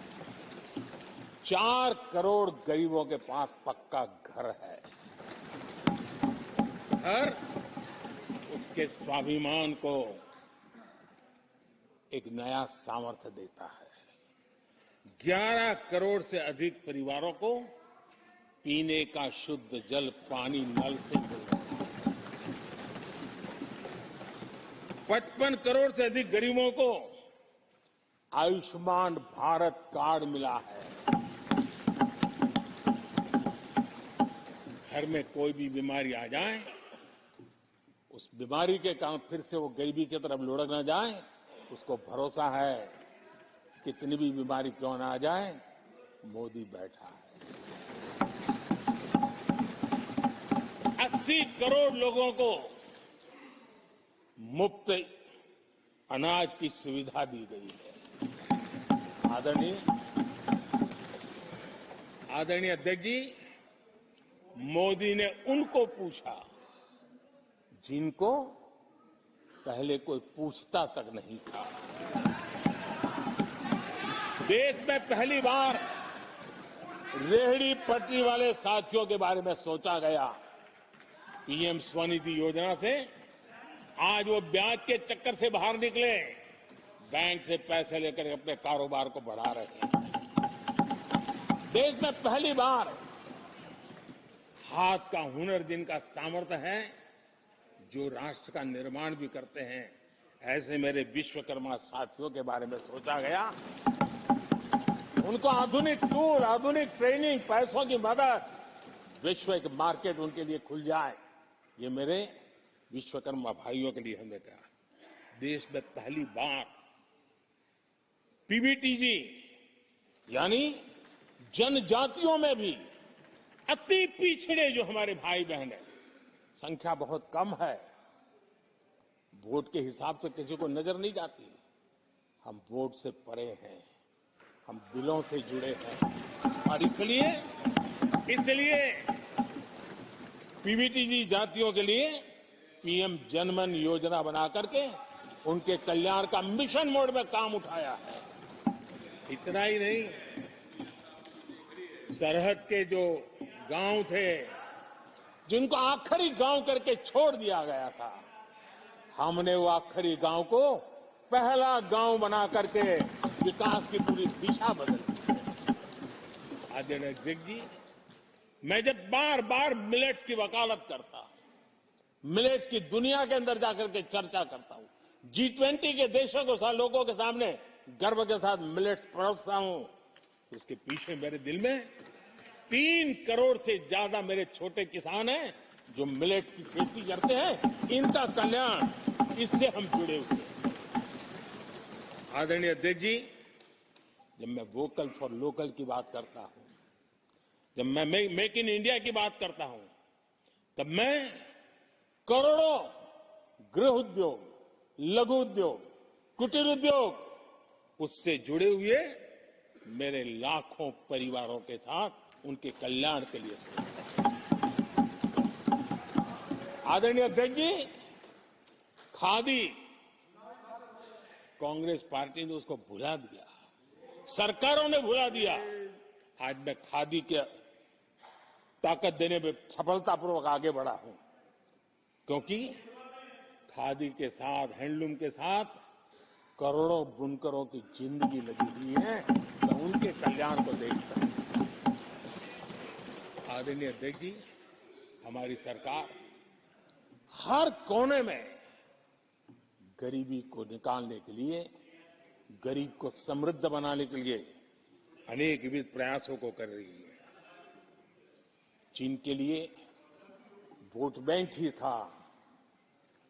4 करोड़ गरीबों के पास पक्का घर है। घर उसके स्वाभिमान को एक नया सामर्थ्य देता है। 11 करोड़ से अधिक परिवारों को पीने का शुद्ध जल पानी नल से मिल रहा है। 55 करोड़ से अधिक गरीबों को आयुष्मान भारत कार्ड मिला है। घर में कोई भी बीमारी आ जाए, उस बीमारी के कारण फिर से वो गरीबी की तरफ लुढ़क न जाए, उसको भरोसा है कितनी भी बीमारी क्यों ना आ जाए, मोदी बैठा है। 80 करोड़ लोगों को मुफ्त अनाज की सुविधा दी गई है। आदरणीय अध्यक्ष जी, मोदी ने उनको पूछा जिनको पहले कोई पूछता तक नहीं था। देश में पहली बार रेहड़ी पटरी वाले साथियों के बारे में सोचा गया। पीएम स्वनिधि योजना से आज वो ब्याज के चक्कर से बाहर निकले, बैंक से पैसे लेकर अपने कारोबार को बढ़ा रहे हैं। देश में पहली बार हाथ का हुनर जिनका सामर्थ्य है, जो राष्ट्र का निर्माण भी करते हैं, ऐसे मेरे विश्वकर्मा साथियों के बारे में सोचा गया। उनको आधुनिक टूल, आधुनिक ट्रेनिंग, पैसों की मदद, विश्व एक मार्केट उनके लिए खुल जाए, ये मेरे विश्वकर्मा भाइयों के लिए हमने कहा। देश में पहली बार पीबीटीजी यानी जनजातियों में भी अति पिछड़े जो हमारे भाई बहन हैं, संख्या बहुत कम है, वोट के हिसाब से किसी को नजर नहीं जाती। हम वोट से परे हैं, हम दिलों से जुड़े हैं और इसलिए पीबीटीजी जातियों के लिए पीएम जनमन योजना बना करके उनके कल्याण का मिशन मोड में काम उठाया है। इतना ही नहीं, सरहद के जो गांव थे जिनको आखिरी गांव करके छोड़ दिया गया था, हमने वो आखिरी गांव को पहला गांव बना करके विकास की पूरी दिशा बदल दी। आदरणीय अध्यक्ष जी, मैं जब बार बार मिलेट्स की वकालत करता हूं, मिलेट्स की दुनिया के अंदर जाकर के चर्चा करता हूं, G20 के देशों को लोगों के सामने गर्व के साथ मिलेट्स परोसता हूं, तो उसके पीछे मेरे दिल में 3 करोड़ से ज्यादा मेरे छोटे किसान हैं जो मिलेट्स की खेती करते हैं। इनका कल्याण, इससे हम जुड़े हुए हैं। आदरणीय अध्यक्ष जी, जब मैं वोकल फॉर लोकल की बात करता हूं, जब मैं मेक इन इंडिया की बात करता हूं, तब मैं करोड़ों गृह उद्योग, लघु उद्योग, कुटीर उद्योग, उससे जुड़े हुए मेरे लाखों परिवारों के साथ उनके कल्याण के लिए सोचता हूं। आदरणीय अध्यक्ष जी, खादी, कांग्रेस पार्टी ने उसको भुला दिया, सरकारों ने भुला दिया। आज मैं खादी के ताकत देने में सफलतापूर्वक आगे बढ़ा हूं, क्योंकि खादी के साथ, हैंडलूम के साथ करोड़ों बुनकरों की जिंदगी लगी हुई है, तो उनके कल्याण को देखता हूं। आदरणीय अध्यक्ष जी, हमारी सरकार हर कोने में गरीबी को निकालने के लिए, गरीब को समृद्ध बनाने के लिए अनेक विविध प्रयासों को कर रही है। जिनके लिए वोट बैंक ही था,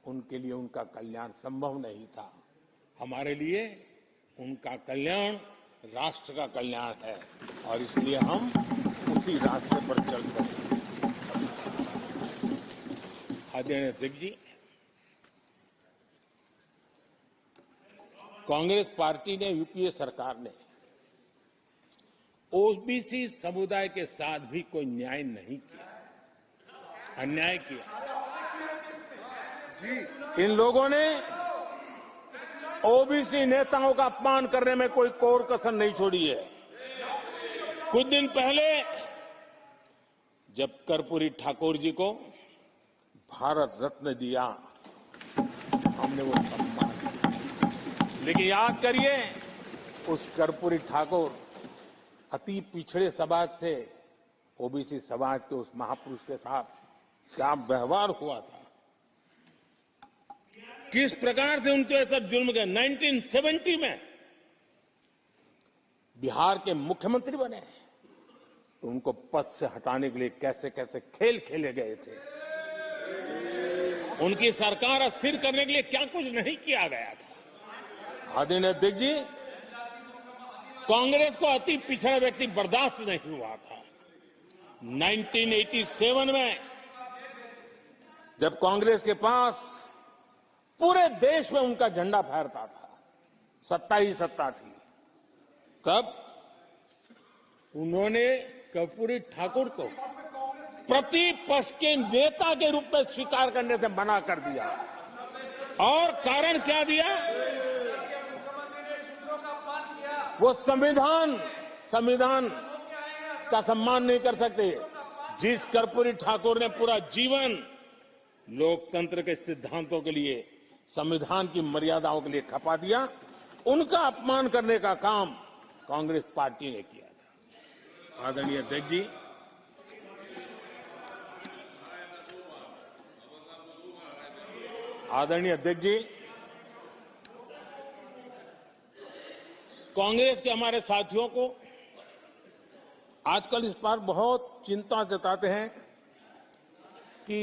उनके लिए उनका कल्याण संभव नहीं था। हमारे लिए उनका कल्याण राष्ट्र का कल्याण है और इसलिए हम उसी रास्ते पर चल रहे हैं। आदरणीय अध्यक्ष जी, कांग्रेस पार्टी ने, यूपीए सरकार ने ओबीसी समुदाय के साथ भी कोई न्याय नहीं किया, अन्याय किया। इन लोगों ने ओबीसी नेताओं का अपमान करने में कोई कोर कसर नहीं छोड़ी है। कुछ दिन पहले जब कर्पूरी ठाकुर जी को भारत रत्न दिया, हमने वो सम्मान किया। लेकिन याद करिए, उस कर्पूरी ठाकुर अति पिछड़े समाज से ओबीसी समाज के उस महापुरुष के साथ क्या व्यवहार हुआ था, किस प्रकार से उनके साथ जुल्म किया। 1970 में बिहार के मुख्यमंत्री बने तो उनको पद से हटाने के लिए कैसे कैसे खेल खेले गए थे। उनकी सरकार अस्थिर करने के लिए क्या कुछ नहीं किया गया था। आदरणीय अध्यक्ष जी, कांग्रेस को अति पिछड़ा व्यक्ति बर्दाश्त नहीं हुआ था। 1987 में जब कांग्रेस के पास पूरे देश में उनका झंडा फहरता था, सत्ता ही सत्ता थी, तब उन्होंने कर्पूरी ठाकुर को प्रतिपक्ष के नेता के रूप में स्वीकार करने से मना कर दिया। और कारण क्या दिया? वो संविधान का सम्मान नहीं कर सकते। जिस कर्पूरी ठाकुर ने पूरा जीवन लोकतंत्र के सिद्धांतों के लिए, संविधान की मर्यादाओं के लिए खपा दिया, उनका अपमान करने का काम कांग्रेस पार्टी ने किया था। आदरणीय अध्यक्ष जी, कांग्रेस के हमारे साथियों को आजकल इस पर बहुत चिंता जताते हैं कि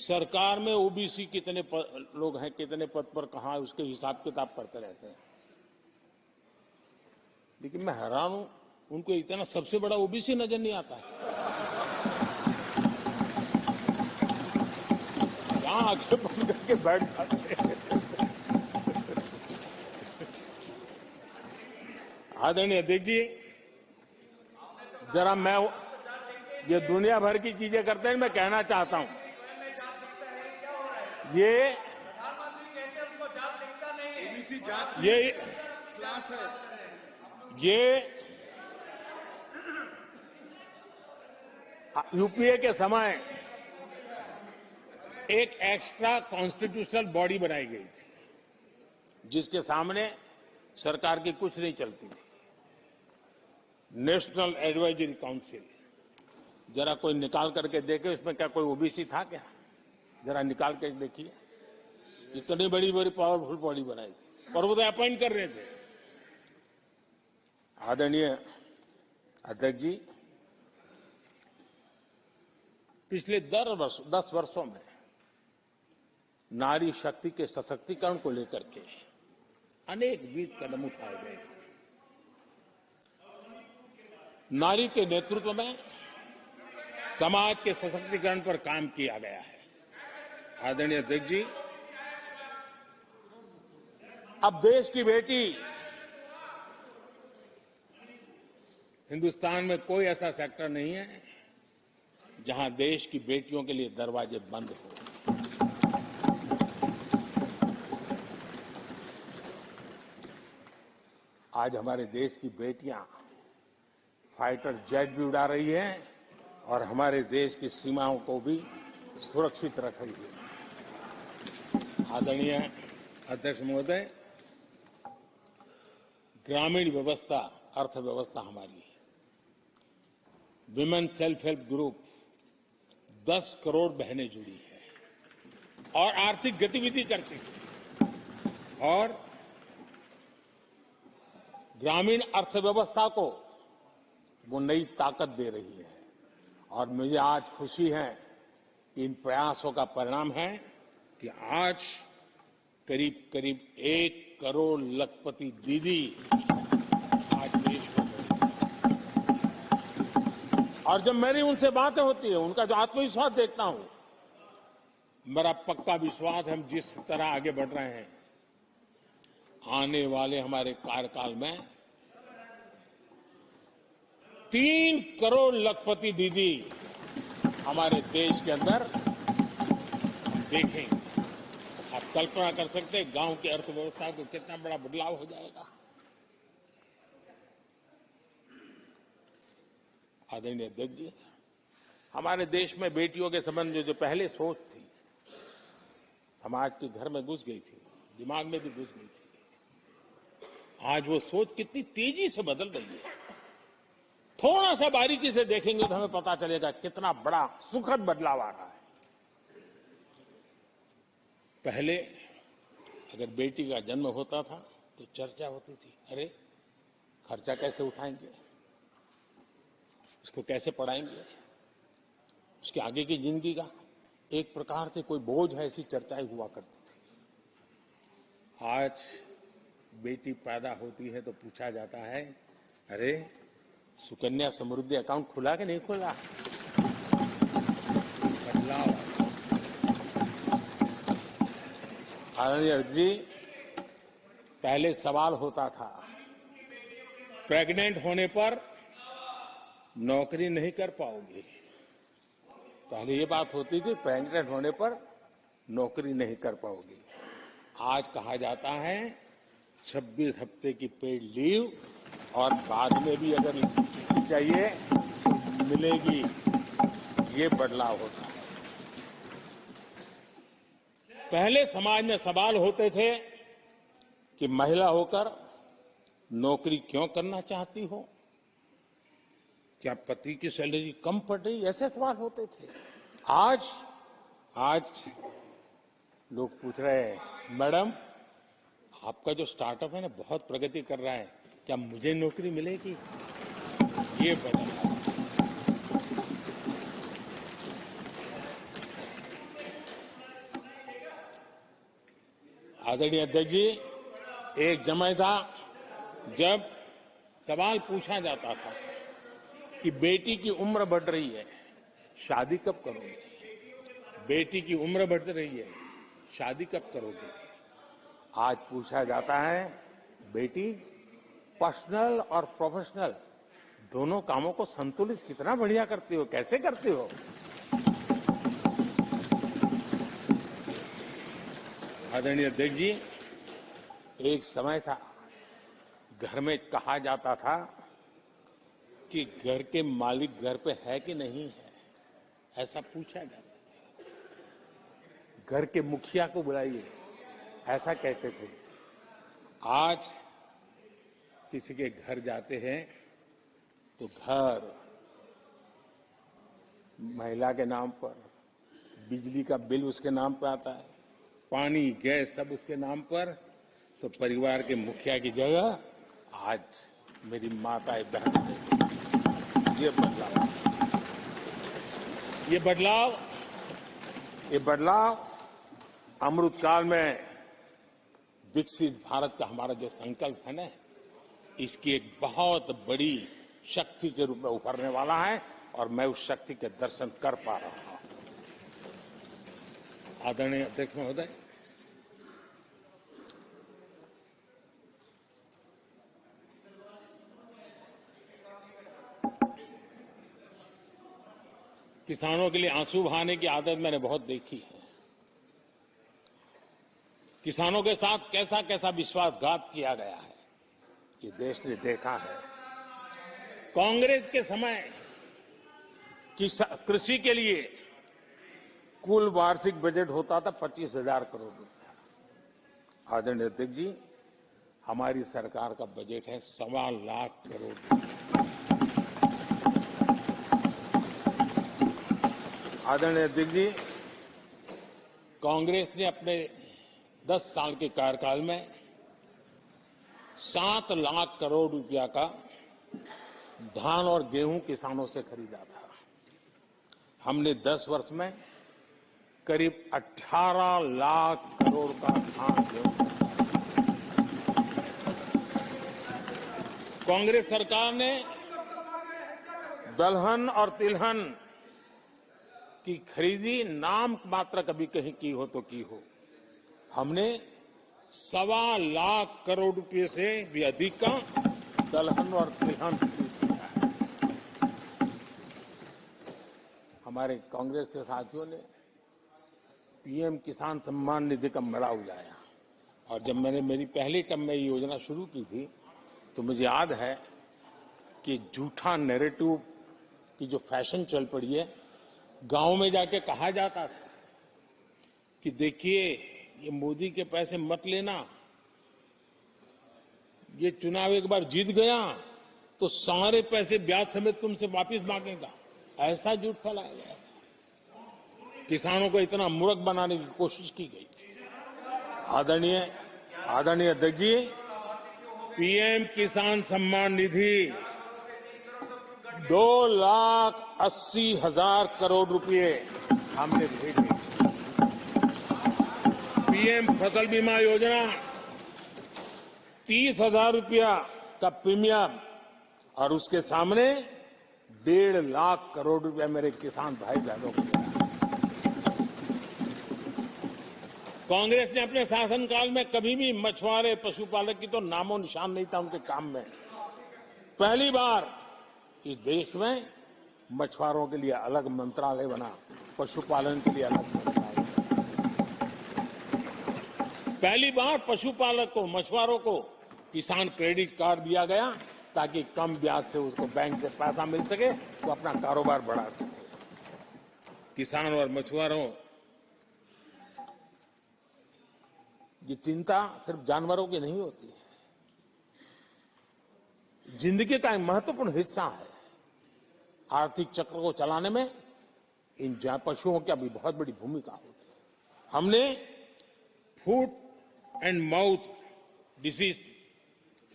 सरकार में ओबीसी कितने लोग हैं, कितने पद पर कहां, उसके हिसाब किताब करते रहते हैं। लेकिन मैं हैरान हूं, उनको इतना सबसे बड़ा ओबीसी नजर नहीं आता है। यहां आके बंद करके बैठ जाते हैं। आदरणीय अध्यक्ष जी, जरा मैं ये दुनिया भर की चीजें करते हैं, मैं कहना चाहता हूं, ये क्लास है। ये यूपीए के समय एक एक्स्ट्रा कॉन्स्टिट्यूशनल बॉडी बनाई गई थी, जिसके सामने सरकार की कुछ नहीं चलती थी। नेशनल एडवाइजरी काउंसिल, जरा कोई निकाल करके देखे उसमें क्या कोई ओबीसी था क्या? जरा निकाल के देखिए। इतनी बड़ी बड़ी पावरफुल बॉडी बनाई थी और वो तो अपॉइंट कर रहे थे। आदरणीय अध्यक्ष जी, पिछले 10 वर्षों में नारी शक्ति के सशक्तिकरण को लेकर के अनेक विध कदम उठाए गए। नारी के नेतृत्व में समाज के सशक्तिकरण पर काम किया गया है। आदरणीय अध्यक्ष जी, अब देश की बेटी, हिंदुस्तान में कोई ऐसा सेक्टर नहीं है जहां देश की बेटियों के लिए दरवाजे बंद हो। आज हमारे देश की बेटियां फाइटर जेट भी उड़ा रही हैं और हमारे देश की सीमाओं को भी सुरक्षित रख रही है। आदरणीय अध्यक्ष महोदय, ग्रामीण व्यवस्था, अर्थव्यवस्था हमारी, women self help group 10 crore बहनें जुड़ी है और आर्थिक गतिविधि करती है और ग्रामीण अर्थव्यवस्था को वो नई ताकत दे रही है। और मुझे आज खुशी है कि इन प्रयासों का परिणाम है कि आज करीब करीब 1 करोड़ लखपति दीदी आज देश में है। और जब मेरी उनसे बातें होती है, उनका जो आत्मविश्वास देखता हूं, मेरा पक्का विश्वास है हम जिस तरह आगे बढ़ रहे हैं, आने वाले हमारे कार्यकाल में 3 करोड़ लखपति दीदी हमारे देश के अंदर देखेंगे। आप कल्पना कर सकते हैं गांव की अर्थव्यवस्था को कितना बड़ा बदलाव हो जाएगा। आदरणीय अध्यक्ष जी, हमारे देश में बेटियों के संबंध में जो पहले सोच थी, समाज के घर में घुस गई थी, दिमाग में भी घुस गई थी, आज वो सोच कितनी तेजी से बदल रही है। थोड़ा सा बारीकी से देखेंगे तो हमें पता चलेगा कितना बड़ा सुखद बदलाव आ रहा है। पहले अगर बेटी का जन्म होता था तो चर्चा होती थी, अरे खर्चा कैसे उठाएंगे, उसको कैसे पढ़ाएंगे, उसके आगे की जिंदगी का एक प्रकार से कोई बोझ है, ऐसी चर्चाएं हुआ करती थी। आज बेटी पैदा होती है तो पूछा जाता है, अरे सुकन्या समृद्धि अकाउंट खुला कि नहीं खुला? बदलाव। आदरणीय जी, पहले सवाल होता था प्रेग्नेंट होने पर नौकरी नहीं कर पाओगे। पहले ये बात होती थी प्रेग्नेंट होने पर नौकरी नहीं कर पाओगे। आज कहा जाता है 26 हफ्ते की पेड लीव और बाद में भी अगर चाहिए तो मिलेगी। ये बदलाव होता है। पहले समाज में सवाल होते थे कि महिला होकर नौकरी क्यों करना चाहती हो, क्या पति की सैलरी कम पड़ रही, ऐसे सवाल होते थे। आज लोग पूछ रहे हैं, मैडम आपका जो स्टार्टअप है ना बहुत प्रगति कर रहा है, क्या मुझे नौकरी मिलेगी? ये बदलाव। आदरणीय अध्यक्ष जी, एक समय था जब सवाल पूछा जाता था कि बेटी की उम्र बढ़ रही है, शादी कब करोगे? बेटी की उम्र बढ़ रही है, शादी कब करोगे? आज पूछा जाता है, बेटी पर्सनल और प्रोफेशनल दोनों कामों को संतुलित कितना बढ़िया करती हो, कैसे करती हो? आदरणीय अध्यक्ष जी, एक समय था घर में कहा जाता था कि घर के मालिक घर पे है कि नहीं है, ऐसा पूछा जाता था। घर के मुखिया को बुलाइए, ऐसा कहते थे। आज किसी के घर जाते हैं तो घर महिला के नाम पर, बिजली का बिल उसके नाम पर आता है, पानी गैस सब उसके नाम पर, तो परिवार के मुखिया की जगह आज मेरी माताएं बहनें, ये बदलाव अमृतकाल में विकसित भारत का हमारा जो संकल्प है ना, इसकी एक बहुत बड़ी शक्ति के रूप में उभरने वाला है और मैं उस शक्ति के दर्शन कर पा रहा हूं। आदरणीय अध्यक्ष महोदय, किसानों के लिए आंसू बहाने की आदत मैंने बहुत देखी है। किसानों के साथ कैसा कैसा विश्वासघात किया गया है, ये देश ने देखा है। कांग्रेस के समय कृषि के लिए कुल वार्षिक बजट होता था 25,000 करोड़ रुपया। आदरणीय अध्यक्ष जी, हमारी सरकार का बजट है 1.25 लाख करोड़ रुपया। आदरणीय अध्यक्ष जी, कांग्रेस ने अपने 10 साल के कार्यकाल में 7 लाख करोड़ रुपया का धान और गेहूं किसानों से खरीदा था। हमने 10 वर्ष में करीब 18 लाख करोड़ का धान गेहूं। कांग्रेस सरकार ने दलहन और तिलहन की खरीदी नाम मात्र कभी कहीं की हो तो की हो। हमने 1.25 लाख करोड़ रुपए से भी अधिक का दलहन और तिलहन खरीद किया है। हमारे कांग्रेस के साथियों ने पीएम किसान सम्मान निधि का मड़ा उड़ाया और जब मैंने मेरी पहली टर्म में ये योजना शुरू की थी तो मुझे याद है कि झूठा नैरेटिव की जो फैशन चल पड़ी है, गांव में जाके कहा जाता था कि देखिए ये मोदी के पैसे मत लेना, ये चुनाव एक बार जीत गया तो सारे पैसे ब्याज समेत तुमसे वापस मांगेगा, ऐसा झूठ फैलाया गया था। किसानों को इतना मूर्ख बनाने की कोशिश की गई थी। आदरणीय अध्यक्ष जी, पीएम किसान सम्मान निधि 2,80,000 करोड़ रुपए हमने भेजे। पीएम फसल बीमा योजना 30,000 रुपया का प्रीमियम और उसके सामने 1.5 लाख करोड़ रुपया मेरे किसान भाई बहनों को दिया। कांग्रेस ने अपने शासनकाल में कभी भी मछुआरे पशुपालक की तो नामो निशान नहीं था उनके काम में। पहली बार इस देश में मछुआरों के लिए अलग मंत्रालय बना, पशुपालन के लिए अलग मंत्रालय। पहली बार पशुपालक को, मछुआरों को किसान क्रेडिट कार्ड दिया गया ताकि कम ब्याज से उसको बैंक से पैसा मिल सके, वो अपना कारोबार बढ़ा सके। किसान और मछुआरों की चिंता सिर्फ जानवरों की नहीं होती है, जिंदगी का एक महत्वपूर्ण हिस्सा है। आर्थिक चक्र को चलाने में इन पशुओं की भी बहुत बड़ी भूमिका होती है। हमने फुट एंड माउथ डिसीज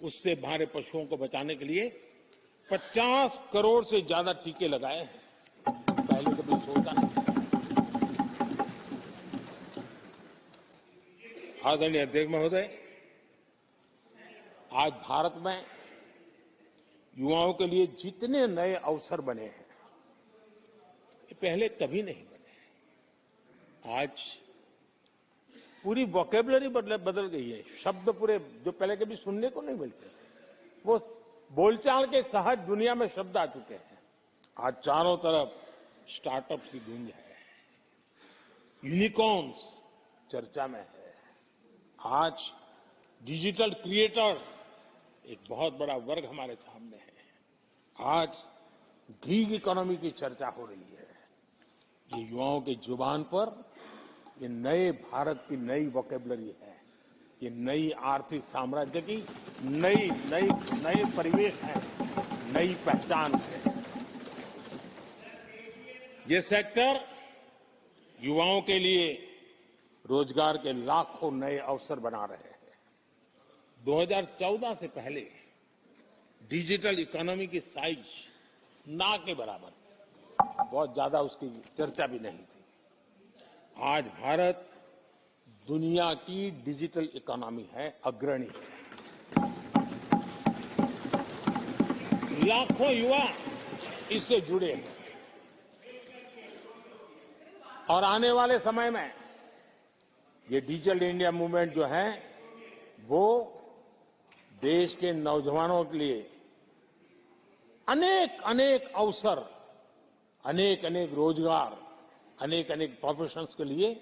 उससे हमारे पशुओं को बचाने के लिए 50 करोड़ से ज्यादा टीके लगाए हैं, पहले कभी सोचा नहीं। आदरणीय अध्यक्ष महोदय, आज भारत में युवाओं के लिए जितने नए अवसर बने हैं ये पहले कभी नहीं बने। आज पूरी वोकेबलरी बदल गई है। शब्द पूरे जो पहले कभी सुनने को नहीं मिलते थे वो बोलचाल के सहज दुनिया में शब्द आ चुके हैं। आज चारों तरफ स्टार्टअप्स की गूंज है, यूनिकॉर्न्स चर्चा में है। आज डिजिटल क्रिएटर्स एक बहुत बड़ा वर्ग हमारे सामने है। आज गीग इकोनॉमी की चर्चा हो रही है। ये युवाओं के जुबान पर ये नए भारत की नई वोकेबलरी है। ये नई आर्थिक साम्राज्य की नई परिवेश है, नई पहचान है। ये सेक्टर युवाओं के लिए रोजगार के लाखों नए अवसर बना रहे हैं। 2014 से पहले डिजिटल इकोनॉमी की साइज ना के बराबर थी, बहुत ज्यादा उसकी चर्चा भी नहीं थी। आज भारत दुनिया की डिजिटल इकोनॉमी है, अग्रणी है। लाखों युवा इससे जुड़े हैं और आने वाले समय में ये डिजिटल इंडिया मूवमेंट जो है वो देश के नौजवानों के लिए अनेक अनेक अवसर, अनेक अनेक रोजगार, अनेक अनेक प्रोफेशंस के लिए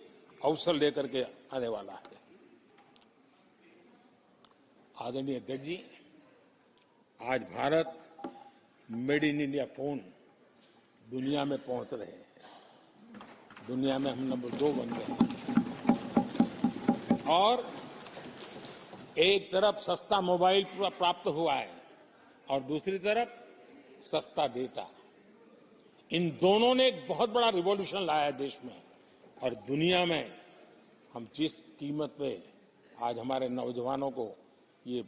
अवसर लेकर के आने वाला है। आदरणीय अध्यक्ष जी, आज Bharat made in India phone दुनिया में पहुंच रहे हैं। दुनिया में हम नंबर 2 बन गए हैं। और एक तरफ सस्ता मोबाइल प्राप्त हुआ है और दूसरी तरफ सस्ता डेटा। इन दोनों ने एक बहुत बड़ा रिवॉल्यूशन लाया है देश में और दुनिया में। हम जिस कीमत पे आज हमारे नौजवानों को ये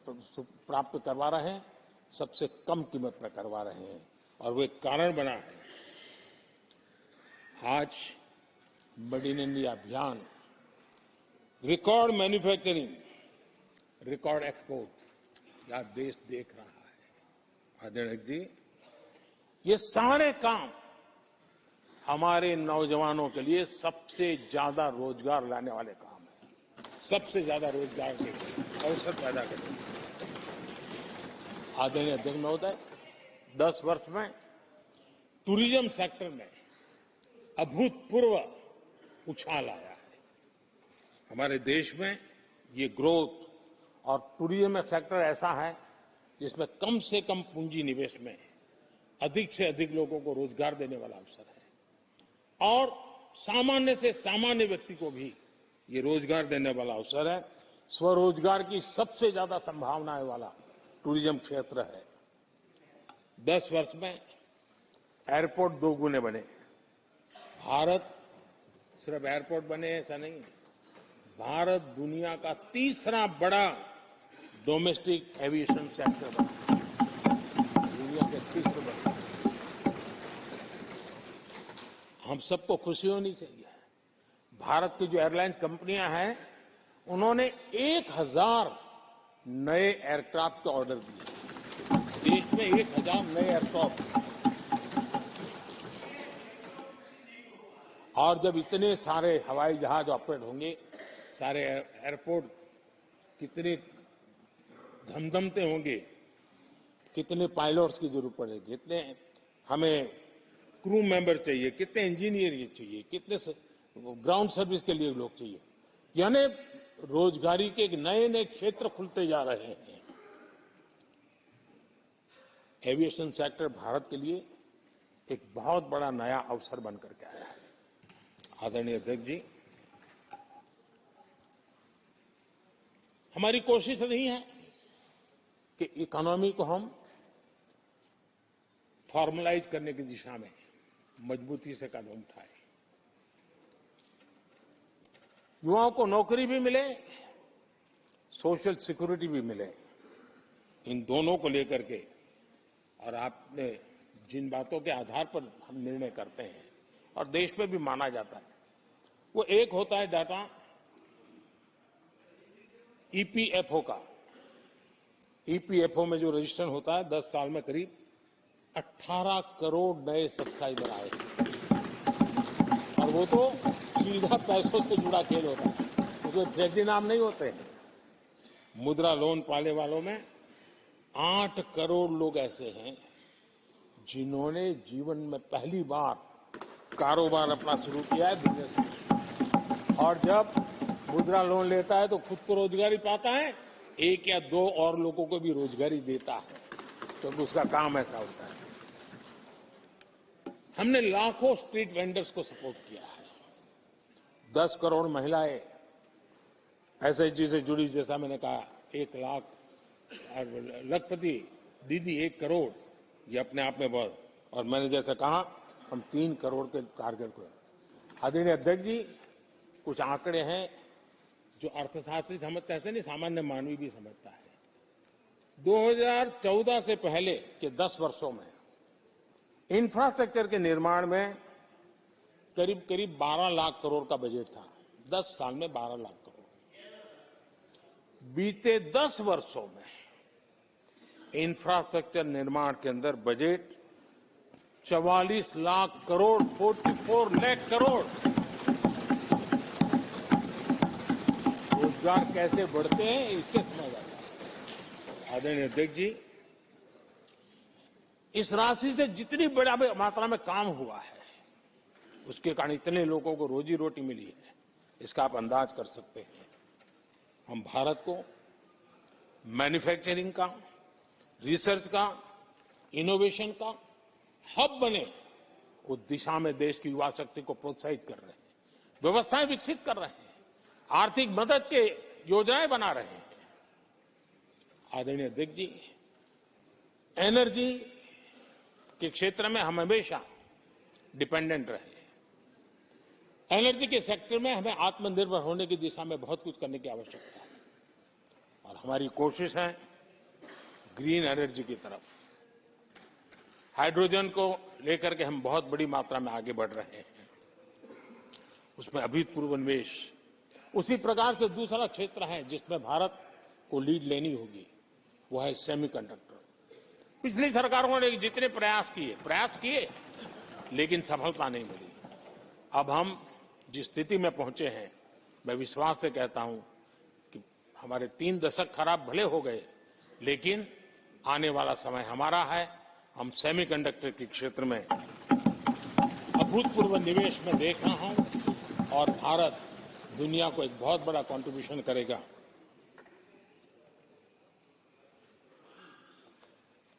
प्राप्त करवा रहे हैं, सबसे कम कीमत पर करवा रहे हैं और वो एक कारण बना है। आज मेड इन इंडिया अभियान, रिकॉर्ड मैन्युफैक्चरिंग, रिकॉर्ड एक्सपोर्ट, यह देश देख रहा है। आदरणीय जी, ये सारे काम हमारे नौजवानों के लिए सबसे ज्यादा रोजगार लाने वाले काम हैं, सबसे ज्यादा रोजगार के अवसर पैदा करेंगे। आदरणीय अध्यक्ष महोदय, 10 वर्ष में टूरिज्म सेक्टर में अभूतपूर्व उछाल आया है। हमारे देश में ये ग्रोथ और टूरिज्म सेक्टर ऐसा है जिसमें कम से कम पूंजी निवेश में अधिक से अधिक लोगों को रोजगार देने वाला अवसर है और सामान्य से सामान्य व्यक्ति को भी ये रोजगार देने वाला अवसर है। स्वरोजगार की सबसे ज्यादा संभावनाएं वाला टूरिज्म क्षेत्र है। 10 वर्ष में एयरपोर्ट 2 गुने बने। भारत सिर्फ एयरपोर्ट बने ऐसा नहीं है, भारत दुनिया का तीसरा बड़ा डोमेस्टिक एविएशन सेक्टर बना, दुनिया के तीसरे बड़े। हम सबको खुशी होनी चाहिए। भारत की जो एयरलाइंस कंपनियां हैं उन्होंने 1000 नए एयरक्राफ्ट के ऑर्डर दिए। देश में 1000 नए एयरक्राफ्ट। और जब इतने सारे हवाई जहाज ऑपरेट होंगे, सारे एयरपोर्ट कितने धमधमते होंगे, कितने पायलट्स की जरूरत पड़ेगी, कितने हमें क्रू मेंबर चाहिए, कितने इंजीनियर चाहिए, कितने ग्राउंड सर्विस के लिए लोग चाहिए। यानी रोजगारी के नए नए क्षेत्र खुलते जा रहे हैं। एविएशन सेक्टर भारत के लिए एक बहुत बड़ा नया अवसर बनकर के आया है। आदरणीय अध्यक्ष जी, हमारी कोशिश रही है कि इकोनॉमी को हम फॉर्मलाइज करने की दिशा में मजबूती से कदम उठाए, युवाओं को नौकरी भी मिले, सोशल सिक्योरिटी भी मिले। इन दोनों को लेकर के और आपने जिन बातों के आधार पर हम निर्णय करते हैं और देश में भी माना जाता है, वो एक होता है डाटा ईपीएफओ का, ईपीएफओ में जो रजिस्ट्रेशन होता है 10 साल में करीब 18 करोड़ नए सब्सक्राइबर आए और वो तो सीधा पैसों से जुड़ा खेल होता है, उसमें फर्जी नाम नहीं होते हैं। मुद्रा लोन पाने वालों में 8 करोड़ लोग ऐसे हैं जिन्होंने जीवन में पहली बार कारोबार अपना शुरू किया है, बिजनेस। और जब मुद्रा लोन लेता है तो खुद तो रोजगारी पाता है, एक या दो और लोगों को भी रोजगारी देता है, क्योंकि उसका काम ऐसा होता है। हमने लाखों स्ट्रीट वेंडर्स को सपोर्ट किया है। 10 करोड़ महिलाएं एसएचजी से जुड़ी, जैसा मैंने कहा 1 लाख लखपति दीदी 1 करोड़, ये अपने आप में बहुत। और मैंने जैसे कहा हम 3 करोड़ के टारगेट को। आदरणीय अध्यक्ष जी, कुछ आंकड़े हैं जो अर्थशास्त्री समझते हैं, नहीं सामान्य मानवी भी समझता है। 2014 से पहले के 10 वर्षों में इंफ्रास्ट्रक्चर के निर्माण में करीब करीब 12 लाख करोड़ का बजट था। 10 साल में 12 लाख करोड़। बीते 10 वर्षों में इंफ्रास्ट्रक्चर निर्माण के अंदर बजट 44 लाख करोड़, 44 लाख करोड़। रोजगार कैसे बढ़ते हैं इससे समझ आता है। आदरणीय अध्यक्ष जी, इस राशि से जितनी बड़ा मात्रा में काम हुआ है, उसके कारण इतने लोगों को रोजी रोटी मिली है, इसका आप अंदाज कर सकते हैं। हम भारत को मैन्युफैक्चरिंग का, रिसर्च का, इनोवेशन का हब बने, उस दिशा में देश की युवा शक्ति को प्रोत्साहित कर रहे हैं, व्यवस्थाएं विकसित कर रहे हैं, आर्थिक मदद के योजनाएं बना रहे हैं। आदरणीय अध्यक्ष जी, एनर्जी के क्षेत्र में हम हमेशा डिपेंडेंट रहे। एनर्जी के सेक्टर में हमें आत्मनिर्भर होने की दिशा में बहुत कुछ करने की आवश्यकता है और हमारी कोशिश है ग्रीन एनर्जी की तरफ। हाइड्रोजन को लेकर के हम बहुत बड़ी मात्रा में आगे बढ़ रहे हैं, उसमें अभूतपूर्व निवेश। उसी प्रकार से दूसरा क्षेत्र है जिसमें भारत को लीड लेनी होगी, वो है सेमीकंडक्टर। पिछली सरकारों ने जितने प्रयास किए लेकिन सफलता नहीं मिली। अब हम जिस स्थिति में पहुंचे हैं, मैं विश्वास से कहता हूं कि हमारे 3 दशक खराब भले हो गए, लेकिन आने वाला समय हमारा है। हम सेमीकंडक्टर के क्षेत्र में अभूतपूर्व निवेश में देख रहा हूं और भारत दुनिया को एक बहुत बड़ा कंट्रीब्यूशन करेगा।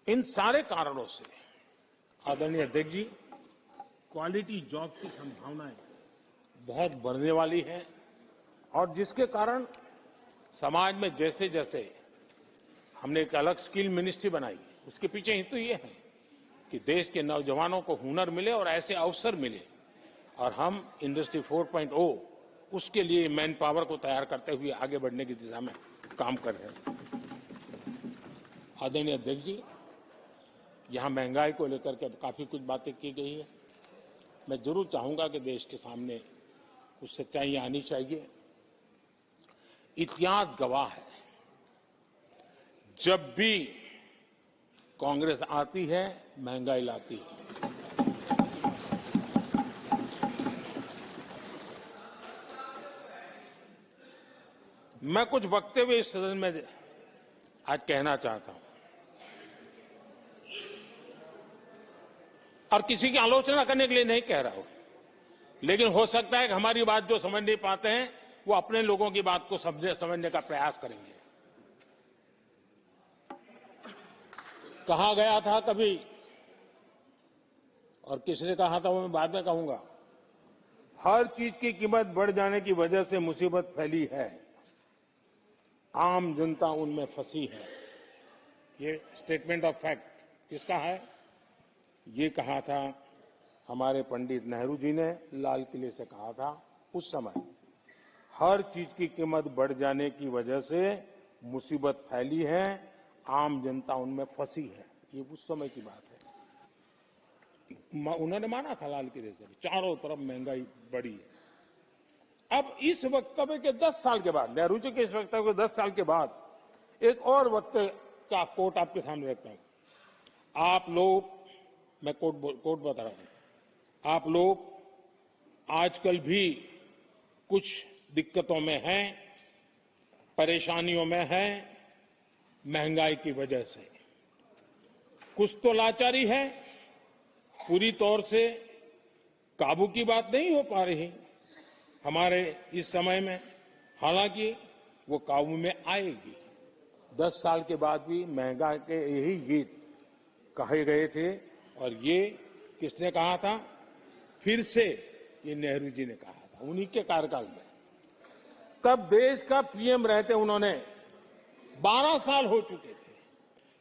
इन सारे कारणों से आदरणीय अध्यक्ष जी, क्वालिटी जॉब की संभावनाएं बहुत बढ़ने वाली है और जिसके कारण समाज में जैसे जैसे हमने एक अलग स्किल मिनिस्ट्री बनाई, उसके पीछे ही तो ये है कि देश के नौजवानों को हुनर मिले और ऐसे अवसर मिले, और हम इंडस्ट्री 4.0 उसके लिए मैन पावर को तैयार करते हुए आगे बढ़ने की दिशा में काम कर रहे हैं। आदरणीय अध्यक्ष जी, यहां महंगाई को लेकर के काफी कुछ बातें की गई है। मैं जरूर चाहूंगा कि देश के सामने कुछ सच्चाइयां आनी चाहिए। इतिहास गवाह है, जब भी कांग्रेस आती है महंगाई लाती है। मैं कुछ वक्तव्य इस सदन में आज कहना चाहता हूं और किसी की आलोचना करने के लिए नहीं कह रहा हूं, लेकिन हो सकता है कि हमारी बात जो समझ नहीं पाते हैं वो अपने लोगों की बात को समझने का प्रयास करेंगे। कहा गया था कभी, और किसने कहा था वो मैं बाद में कहूंगा, हर चीज की कीमत बढ़ जाने की वजह से मुसीबत फैली है, आम जनता उनमें फंसी है। ये स्टेटमेंट ऑफ फैक्ट किसका है? ये कहा था हमारे पंडित नेहरू जी ने, लाल किले से कहा था उस समय। हर चीज की कीमत बढ़ जाने की वजह से मुसीबत फैली है, आम जनता उनमें फंसी है। ये उस समय की बात है। उन्होंने माना था लाल किले से, चारों तरफ महंगाई बढ़ी है। अब इस वक्तव्य के 10 साल के बाद, नेहरू जी के इस वक्तव्य के 10 साल के बाद एक और वक्तव्य का कोट आपके सामने रखता हूं। आप लोग, मैं कोट बता रहा हूं, आप लोग आजकल भी कुछ दिक्कतों में हैं, परेशानियों में हैं, महंगाई की वजह से। कुछ तो लाचारी है, पूरी तौर से काबू की बात नहीं हो पा रही हमारे इस समय में, हालांकि वो काबू में आएगी। 10 साल के बाद भी महंगाई के यही गीत कहे गए थे, और ये किसने कहा था? फिर से ये नेहरू जी ने कहा था, उन्हीं के कार्यकाल में। तब देश का पीएम रहते उन्होंने 12 साल हो चुके थे,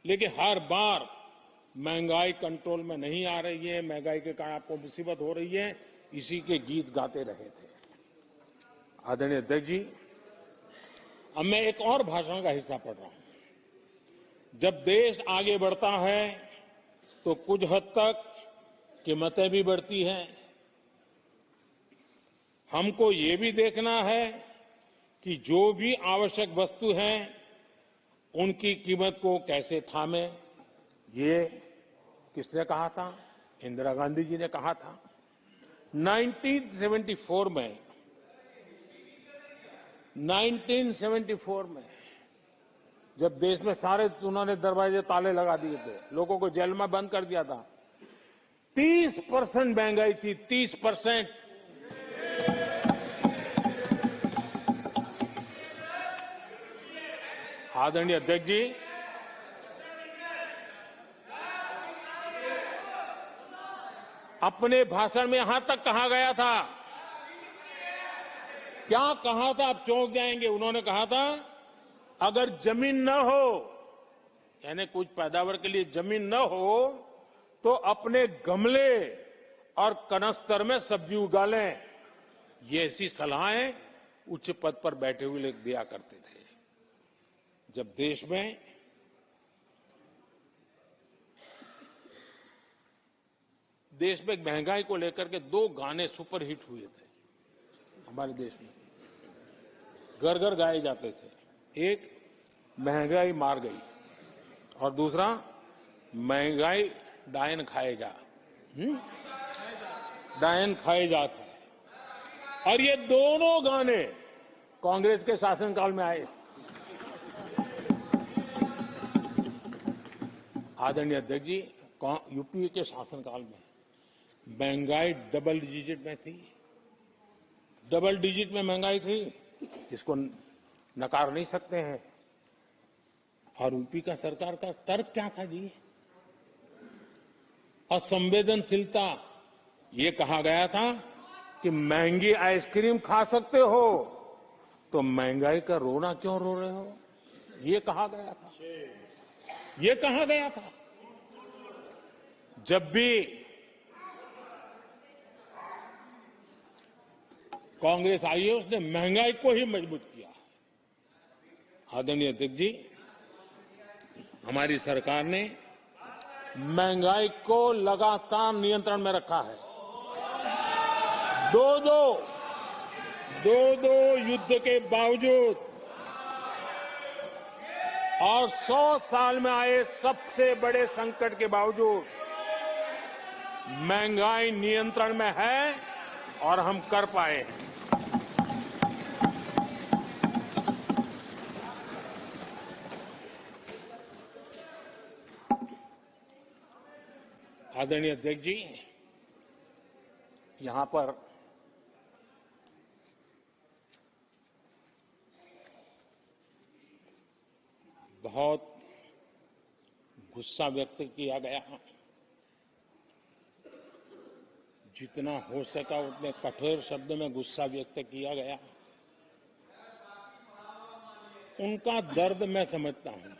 लेकिन हर बार महंगाई कंट्रोल में नहीं आ रही है, महंगाई के कारण आपको मुसीबत हो रही है, इसी के गीत गाते रहे थे। आदरणीय अध्यक्ष जी, अब मैं एक और भाषण का हिस्सा पढ़ रहा हूं। जब देश आगे बढ़ता है तो कुछ हद तक कीमतें भी बढ़ती हैं। हमको ये भी देखना है कि जो भी आवश्यक वस्तु हैं उनकी कीमत को कैसे थामे। ये किसने कहा था? इंदिरा गांधी जी ने कहा था। 1974 में जब देश में सारे उन्होंने दरवाजे ताले लगा दिए थे, लोगों को जेल में बंद कर दिया था, 30% महंगाई थी, 30%। आदरणीय अध्यक्ष जी, अपने भाषण में यहां तक कहा गया था, क्या कहा था? आप चौंक जाएंगे। उन्होंने कहा था, अगर जमीन न हो, यानी कुछ पैदावार के लिए जमीन न हो, तो अपने गमले और कनस्तर में सब्जी उगा लें। ये ऐसी सलाहें उच्च पद पर बैठे हुए लोग दिया करते थे। जब देश में महंगाई को लेकर के 2 गाने सुपरहिट हुए थे हमारे देश में, घर घर गाए जाते थे। एक महंगाई मार गई और दूसरा महंगाई डायन खाएगा, डायन खाए जाता है। और ये दोनों गाने कांग्रेस के शासनकाल में आए। आदरणीय अध्यक्ष जी, यूपीए के शासनकाल में महंगाई डबल डिजिट में थी, डबल डिजिट में महंगाई थी, इसको नकार नहीं सकते हैं। और यूपी का सरकार का तर्क क्या था जी? असंवेदनशीलता। ये कहा गया था कि महंगी आइसक्रीम खा सकते हो तो महंगाई का रोना क्यों रो रहे हो? ये कहा गया था, ये कहा गया था। जब भी कांग्रेस आई है, उसने महंगाई को ही मजबूत किया। आदरणीय अध्यक्ष जी, हमारी सरकार ने महंगाई को लगातार नियंत्रण में रखा है। दो युद्ध के बावजूद और 100 साल में आए सबसे बड़े संकट के बावजूद महंगाई नियंत्रण में है और हम कर पाए हैं। आदरणीय अध्यक्ष जी, यहां पर बहुत गुस्सा व्यक्त किया गया। जितना हो सका उतने कठोर शब्द में गुस्सा व्यक्त किया गया। उनका दर्द मैं समझता हूं,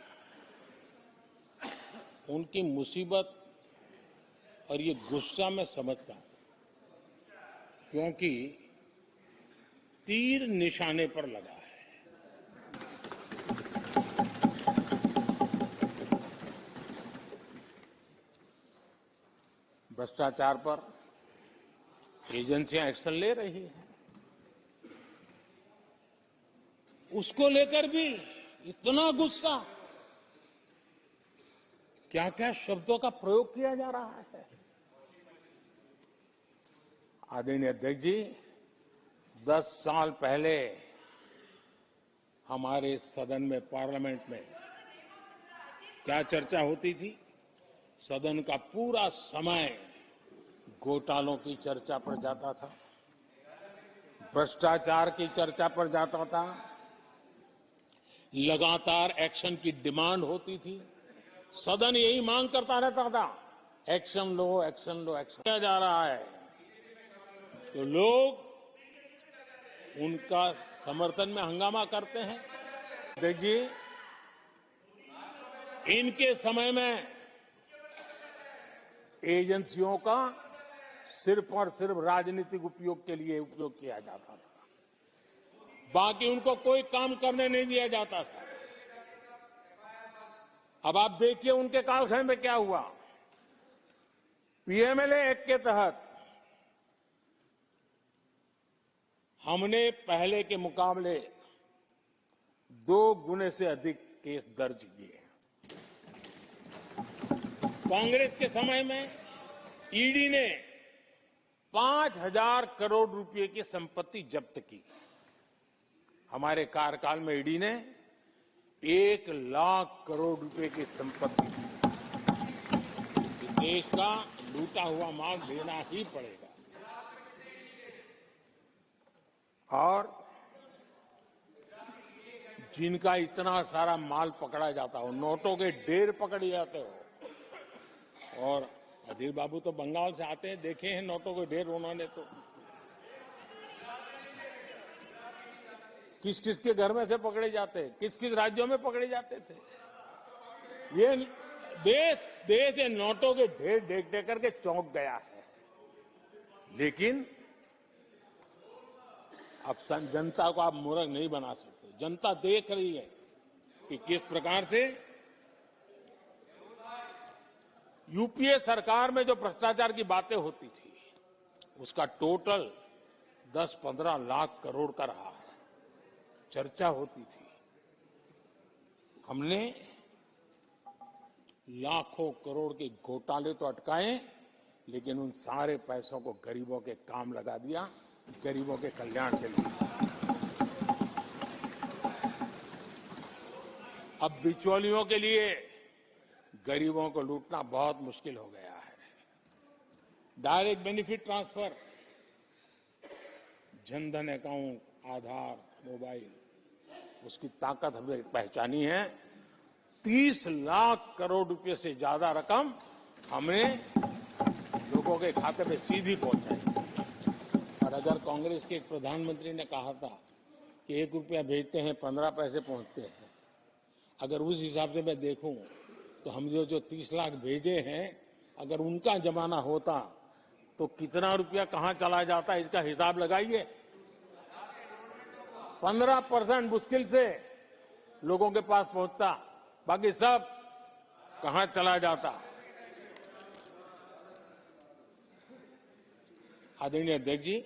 उनकी मुसीबत और ये गुस्सा मैं समझता हूं, क्योंकि तीर निशाने पर लगा है। भ्रष्टाचार पर एजेंसियां एक्शन ले रही हैं, उसको लेकर भी इतना गुस्सा, क्या क्या शब्दों का प्रयोग किया जा रहा है। आदरणीय अध्यक्ष जी, 10 साल पहले हमारे सदन में, पार्लियामेंट में क्या चर्चा होती थी? सदन का पूरा समय घोटालों की चर्चा पर जाता था, भ्रष्टाचार की चर्चा पर जाता था, लगातार एक्शन की डिमांड होती थी। सदन यही मांग करता रहता था, एक्शन लो, एक्शन लो, एक्शन किया जा रहा है। तो लोग उनका समर्थन में हंगामा करते हैं। देखिए, इनके समय में एजेंसियों का सिर्फ और सिर्फ राजनीतिक उपयोग के लिए उपयोग किया जाता था, बाकी उनको कोई काम करने नहीं दिया जाता था। अब आप देखिए उनके कालखंड में क्या हुआ। पीएमएलए एक्ट के तहत हमने पहले के मुकाबले 2 गुने से अधिक केस दर्ज किए। कांग्रेस के समय में ईडी ने 5,000 करोड़ रुपए की संपत्ति जब्त की। हमारे कार्यकाल में ईडी ने 1 लाख करोड़ रुपए की संपत्ति दी। देश का लूटा हुआ माल देना ही पड़ेगा। और जिनका इतना सारा माल पकड़ा जाता हो, नोटों के ढेर पकड़े जाते हो, और अधीर बाबू तो बंगाल से आते हैं, देखे हैं नोटों के ढेर उन्होंने। तो किस किस के घर में से पकड़े जाते, किस किस राज्यों में पकड़े जाते थे। ये देश ये नोटों के ढेर देख देख करके चौंक गया है। लेकिन अब जनता को आप मूर्ख नहीं बना सकते। जनता देख रही है कि किस प्रकार से यूपीए सरकार में जो भ्रष्टाचार की बातें होती थी, उसका टोटल 10-15 लाख करोड़ का रहा है, चर्चा होती थी। हमने लाखों करोड़ के घोटाले तो अटकाए, लेकिन उन सारे पैसों को गरीबों के काम लगा दिया, गरीबों के कल्याण के लिए। अब बिचौलियों के लिए गरीबों को लूटना बहुत मुश्किल हो गया है। Direct benefit transfer, Jan Dhan account, Aadhaar, mobile, उसकी ताकत हमने पहचानी है। 30 लाख करोड़ रुपए से ज्यादा रकम हमने लोगों के खाते में सीधी पहुंचाई। और अगर कांग्रेस के एक प्रधानमंत्री ने कहा था कि 1 रुपया भेजते हैं 15 पैसे पहुंचते हैं, अगर उस हिसाब से मैं देखूं तो हम जो 30 लाख भेजे हैं, अगर उनका जमाना होता तो कितना रुपया कहां चला जाता, इसका हिसाब लगाइए। 15% मुश्किल से लोगों के पास पहुंचता, बाकी सब कहां चला जाता। आदरणीय अध्यक्ष जी,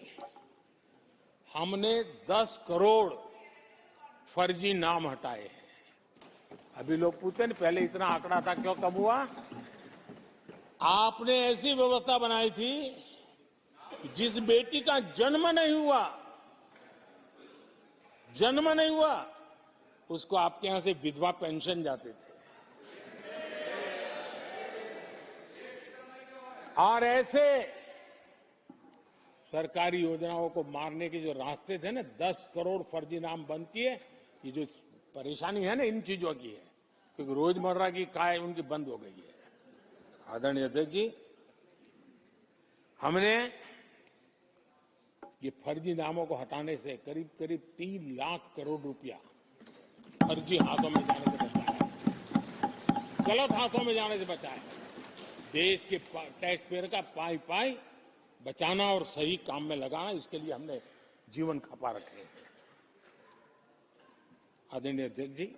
हमने 10 करोड़ फर्जी नाम हटाए हैं। अभी लोग पूछते हैं पहले इतना आंकड़ा था, क्यों कम हुआ? आपने ऐसी व्यवस्था बनाई थी कि जिस बेटी का जन्म नहीं हुआ उसको आपके यहां से विधवा पेंशन जाते थे। और ऐसे सरकारी योजनाओं को मारने के जो रास्ते थे ना, 10 करोड़ फर्जी नाम बंद किए। ये जो परेशानी है ना इन चीजों की है, क्योंकि रोजमर्रा की काय उनकी बंद हो गई है। आदरणीय अध्यक्ष जी, हमने ये फर्जी नामों को हटाने से करीब करीब 3 लाख करोड़ रुपया फर्जी हाथों में जाने से बचाया, गलत हाथों में जाने से बचाया। देश के टैक्स पेयर का पाई पाई बचाना और सही काम में लगाना, इसके लिए हमने जीवन खपा रखे हैं। आदरणीय अध्यक्ष जी,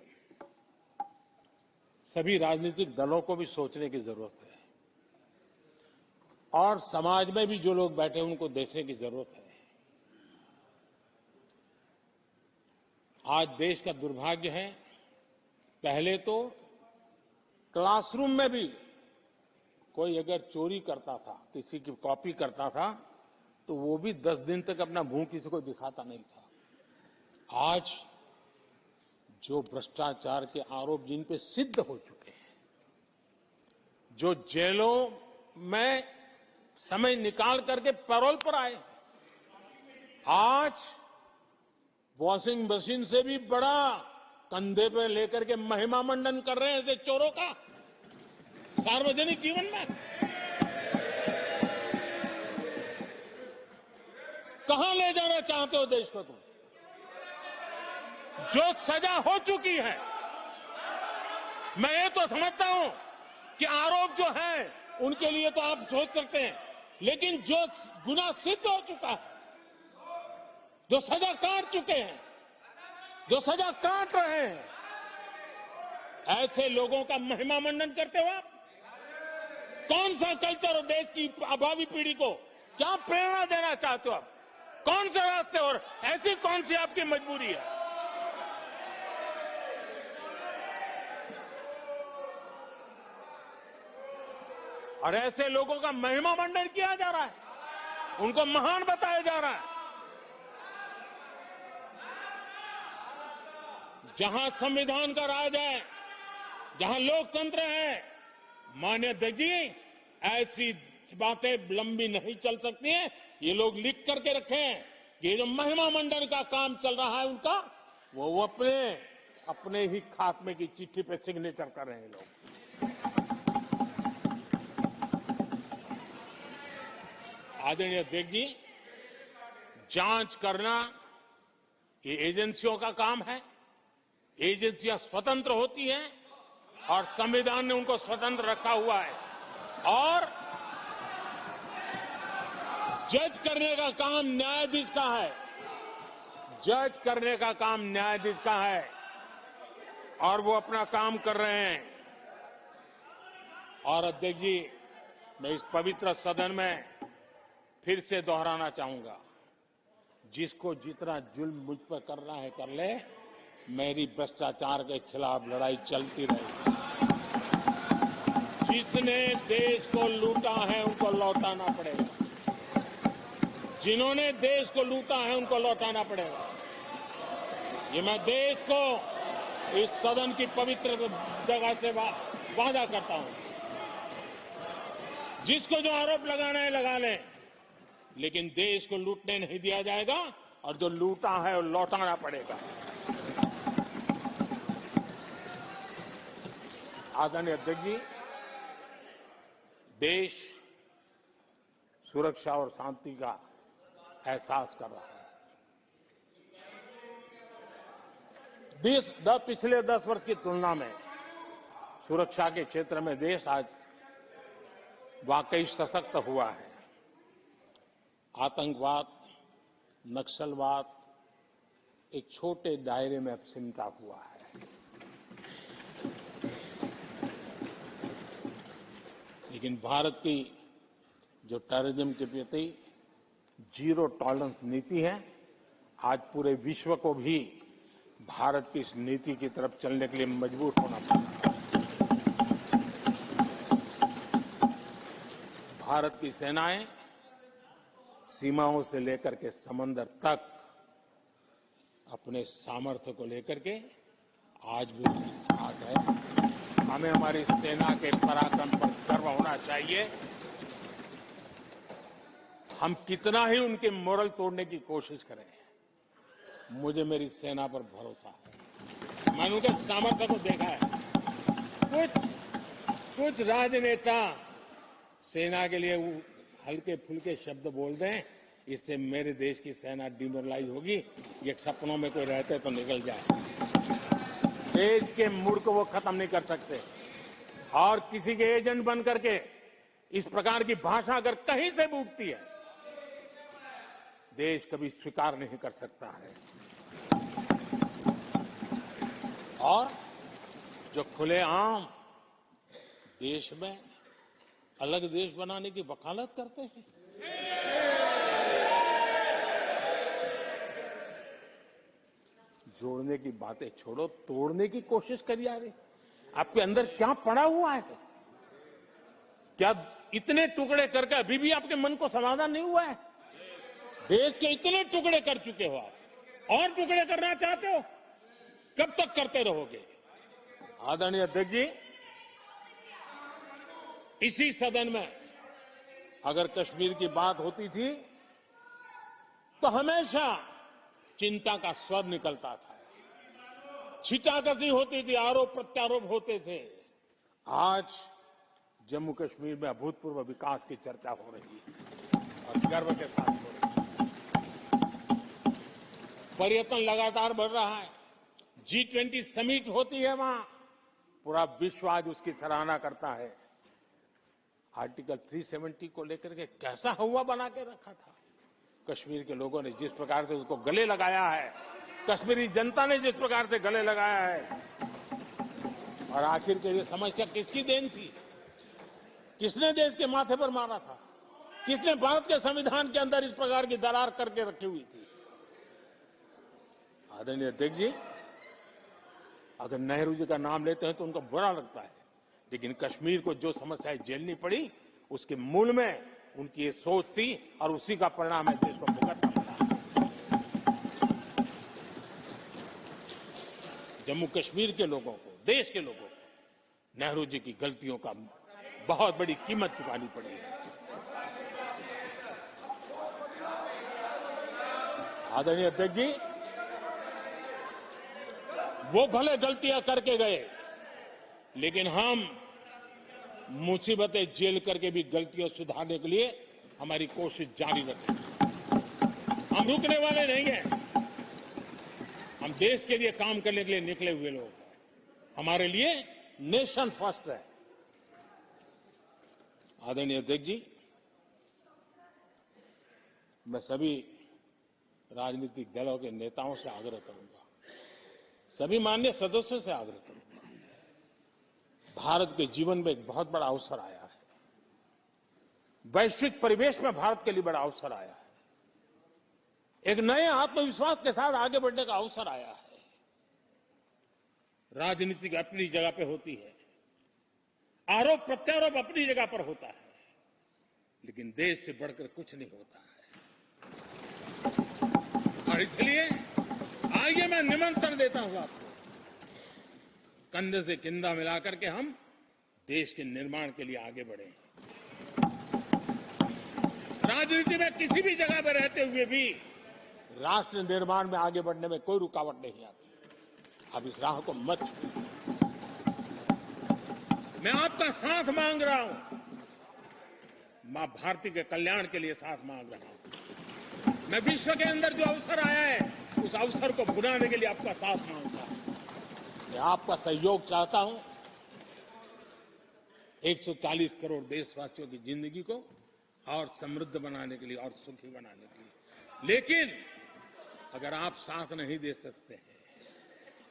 सभी राजनीतिक दलों को भी सोचने की जरूरत है, और समाज में भी जो लोग बैठे हैं उनको देखने की जरूरत है। आज देश का दुर्भाग्य है, पहले तो क्लासरूम में भी कोई अगर चोरी करता था, किसी की कॉपी करता था, तो वो भी 10 दिन तक अपना मुंह किसी को दिखाता नहीं था। आज जो भ्रष्टाचार के आरोप जिन पे सिद्ध हो चुके हैं, जो जेलों में समय निकाल करके पैरोल पर आए, आज वॉशिंग मशीन से भी बड़ा कंधे पे लेकर के महिमा मंडन कर रहे हैं ऐसे चोरों का सार्वजनिक जीवन में। कहां ले जाना चाहते हो देश को तुम? जो सजा हो चुकी है, मैं ये तो समझता हूं कि आरोप जो है उनके लिए तो आप सोच सकते हैं, लेकिन जो गुनाह सिद्ध हो चुका है, जो सजा काट चुके हैं, जो सजा काट रहे हैं, ऐसे लोगों का महिमा मंडन करते हो आप? कौन सा कल्चर और देश की भावी पीढ़ी को क्या प्रेरणा देना चाहते हो आप? कौन से रास्ते और ऐसी कौन सी आपकी मजबूरी है? और ऐसे लोगों का महिमा मंडन किया जा रहा है, उनको महान बताया जा रहा है। जहां संविधान का राज है, जहां लोकतंत्र है, माननीय अध्यक्ष जी, ऐसी बातें लंबी नहीं चल सकती हैं। ये लोग लिख करके रखे हैं, ये जो महिमा मंडन का काम चल रहा है उनका, वो अपने ही खात्मे की चिट्ठी पे सिग्नेचर कर रहे हैं लोग। आदरणीय अध्यक्ष जी, जांच करना ये एजेंसियों का काम है। एजेंसियां स्वतंत्र होती हैं और संविधान ने उनको स्वतंत्र रखा हुआ है, और जज करने का काम न्यायाधीश का है। जज करने का काम न्यायाधीश का है और वो अपना काम कर रहे हैं। और अध्यक्ष जी, मैं इस पवित्र सदन में फिर से दोहराना चाहूंगा, जिसको जितना जुल्म मुझ पर करना है कर ले, मेरी भ्रष्टाचार के खिलाफ लड़ाई चलती रहेगी। जिसने देश को लूटा है उनको लौटाना पड़ेगा, जिन्होंने देश को लूटा है उनको लौटाना पड़ेगा। ये मैं देश को इस सदन की पवित्र जगह से वादा करता हूं। जिसको जो आरोप लगाना है लगा लें, लेकिन देश को लूटने नहीं दिया जाएगा, और जो लूटा है वो लौटाना पड़ेगा। आदरणीय अध्यक्ष जी, देश सुरक्षा और शांति का एहसास कर रहा है। पिछले 10 वर्ष की तुलना में सुरक्षा के क्षेत्र में देश आज वाकई सशक्त हुआ है। आतंकवाद, नक्सलवाद एक छोटे दायरे में अब सिमटा हुआ है। लेकिन भारत की जो टेररिज्म के प्रति जीरो टॉलरेंस नीति है, आज पूरे विश्व को भी भारत की इस नीति की तरफ चलने के लिए मजबूर होना पड़ा। भारत की सेनाएं सीमाओं से लेकर के समंदर तक अपने सामर्थ्य को लेकर के आज भी साथ है। हमें हमारी सेना के पराक्रम पर गर्व होना चाहिए। हम कितना ही उनके मोरल तोड़ने की कोशिश करें, मुझे मेरी सेना पर भरोसा है। मैंने उनके सामर्थ्य को देखा है। कुछ राजनेता सेना के लिए हल्के फुल्के शब्द बोल दें, इससे मेरे देश की सेना डिमोरलाइज होगी। ये सपनों में कोई रहते तो निकल जाए। देश के मूड को वो खत्म नहीं कर सकते, और किसी के एजेंट बन करके इस प्रकार की भाषा अगर कहीं से भी उठती है, देश कभी स्वीकार नहीं कर सकता है। और जो खुलेआम देश में अलग देश बनाने की वकालत करते हैं, जोड़ने की बातें छोड़ो, तोड़ने की कोशिश करिए। यार आपके अंदर क्या पड़ा हुआ है? क्या इतने टुकड़े करके अभी भी आपके मन को समाधान नहीं हुआ है? देश के इतने टुकड़े कर चुके हो आप, और टुकड़े करना चाहते हो? कब तक करते रहोगे? आदरणीय अध्यक्ष जी, इसी सदन में अगर कश्मीर की बात होती थी तो हमेशा चिंता का स्वर निकलता था, छिटाकशी होती थी, आरोप प्रत्यारोप होते थे। आज जम्मू कश्मीर में अभूतपूर्व विकास की चर्चा हो रही है और गर्व के साथ हो रही है। पर्यटन लगातार बढ़ रहा है, G20 समिट होती है वहां, पूरा विश्व आज उसकी सराहना करता है। आर्टिकल 370 को लेकर के कैसा हवा बना के रखा था। कश्मीर के लोगों ने जिस प्रकार से उसको गले लगाया है, कश्मीरी जनता ने जिस प्रकार से गले लगाया है, और आखिर के ये समस्या किसकी देन थी? किसने देश के माथे पर मारा था? किसने भारत के संविधान के अंदर इस प्रकार की दरार करके रखी हुई थी? आदरणीय अध्यक्ष जी, अगर नेहरू जी का नाम लेते हैं तो उनको बुरा लगता है, लेकिन कश्मीर को जो समस्याएं झेलनी पड़ी उसके मूल में उनकी ये सोच थी और उसी का परिणाम है देश को भुगतना पड़ा। जम्मू कश्मीर के लोगों को, देश के लोगों को नेहरू जी की गलतियों का बहुत बड़ी कीमत चुकानी पड़ी है। आदरणीय अध्यक्ष जी, वो भले गलतियां करके गए, लेकिन हम मुसीबतें झेल करके भी गलतियां सुधारने के लिए हमारी कोशिश जारी रखेंगे। हम रुकने वाले नहीं हैं। हम देश के लिए काम करने के लिए निकले हुए लोग हैं। हमारे लिए नेशन फर्स्ट है। आदरणीय अध्यक्ष जी, मैं सभी राजनीतिक दलों के नेताओं से आग्रह करूंगा, सभी माननीय सदस्यों से आग्रह करूंगा, भारत के जीवन में एक बहुत बड़ा अवसर आया है। वैश्विक परिवेश में भारत के लिए बड़ा अवसर आया है। एक नए आत्मविश्वास के साथ आगे बढ़ने का अवसर आया है। राजनीति अपनी जगह पे होती है, आरोप प्रत्यारोप अपनी जगह पर होता है, लेकिन देश से बढ़कर कुछ नहीं होता है। और इसलिए आइए मैं निमंत्रण देता हूं आपको, कंधे से कंधा मिलाकर के हम देश के निर्माण के लिए आगे बढ़े। राजनीति में किसी भी जगह पर रहते हुए भी राष्ट्र निर्माण में आगे बढ़ने में कोई रुकावट नहीं आती। अब इस राह को मत छोड़िए। मैं आपका साथ मांग रहा हूं, मां भारती के कल्याण के लिए साथ मांग रहा हूं। मैं विश्व के अंदर जो अवसर आया है उस अवसर को बुलाने के लिए आपका साथ मांगता हूं। मैं आपका सहयोग चाहता हूं 140 करोड़ देशवासियों की जिंदगी को और समृद्ध बनाने के लिए और सुखी बनाने के लिए। लेकिन अगर आप साथ नहीं दे सकते हैं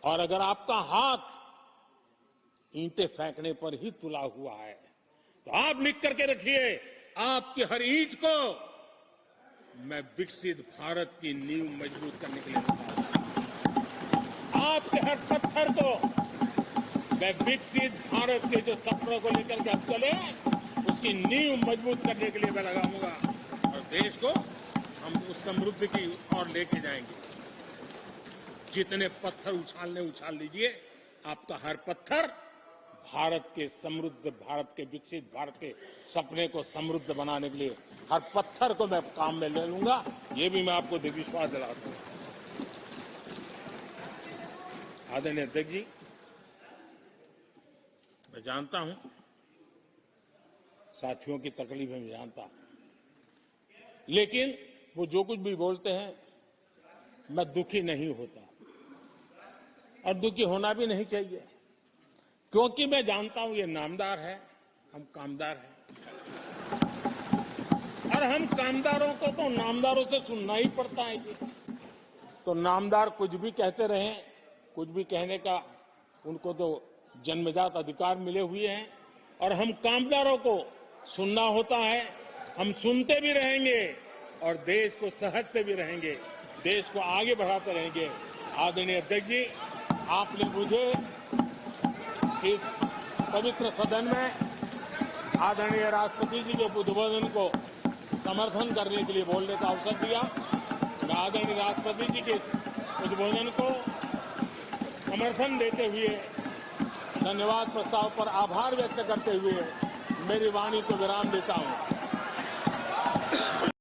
और अगर आपका हाथ ईंटें फेंकने पर ही तुला हुआ है, तो आप लिख करके रखिए, आपकी हर ईंट को मैं विकसित भारत की नींव मजबूत करने के लिए निकालूंगा। आपके हर पत्थर को मैं विकसित भारत के जो सपनों को लेकर के अब चले उसकी नींव मजबूत करने के लिए मैं लगाऊंगा और देश को हम उस समृद्धि की ओर लेके जाएंगे। जितने पत्थर उछाल लीजिए, आपका हर पत्थर भारत के समृद्ध, भारत के विकसित भारत के सपने को समृद्ध बनाने के लिए हर पत्थर को मैं काम में ले लूंगा। ये भी मैं आपको विश्वास दिलाता हूं। आदरणीय अध्यक्ष जी, मैं जानता हूं साथियों की तकलीफें मैं जानता हूं, लेकिन वो जो कुछ भी बोलते हैं मैं दुखी नहीं होता और दुखी होना भी नहीं चाहिए, क्योंकि मैं जानता हूं ये नामदार है, हम कामदार हैं और हम कामदारों को तो नामदारों से सुनना ही पड़ता है। जी तो नामदार कुछ भी कहते रहें, कुछ भी कहने का उनको तो जन्मजात अधिकार मिले हुए हैं और हम कामदारों को सुनना होता है। हम सुनते भी रहेंगे और देश को सहजते भी रहेंगे, देश को आगे बढ़ाते रहेंगे। आदरणीय अध्यक्ष जी, आपने मुझे इस पवित्र सदन में आदरणीय राष्ट्रपति जी के उद्बोधन को समर्थन करने के लिए बोलने का अवसर दिया। मैं आदरणीय राष्ट्रपति जी के उद्बोधन को समर्थन देते हुए धन्यवाद प्रस्ताव पर आभार व्यक्त करते हुए मेरी वाणी को विराम देता हूं।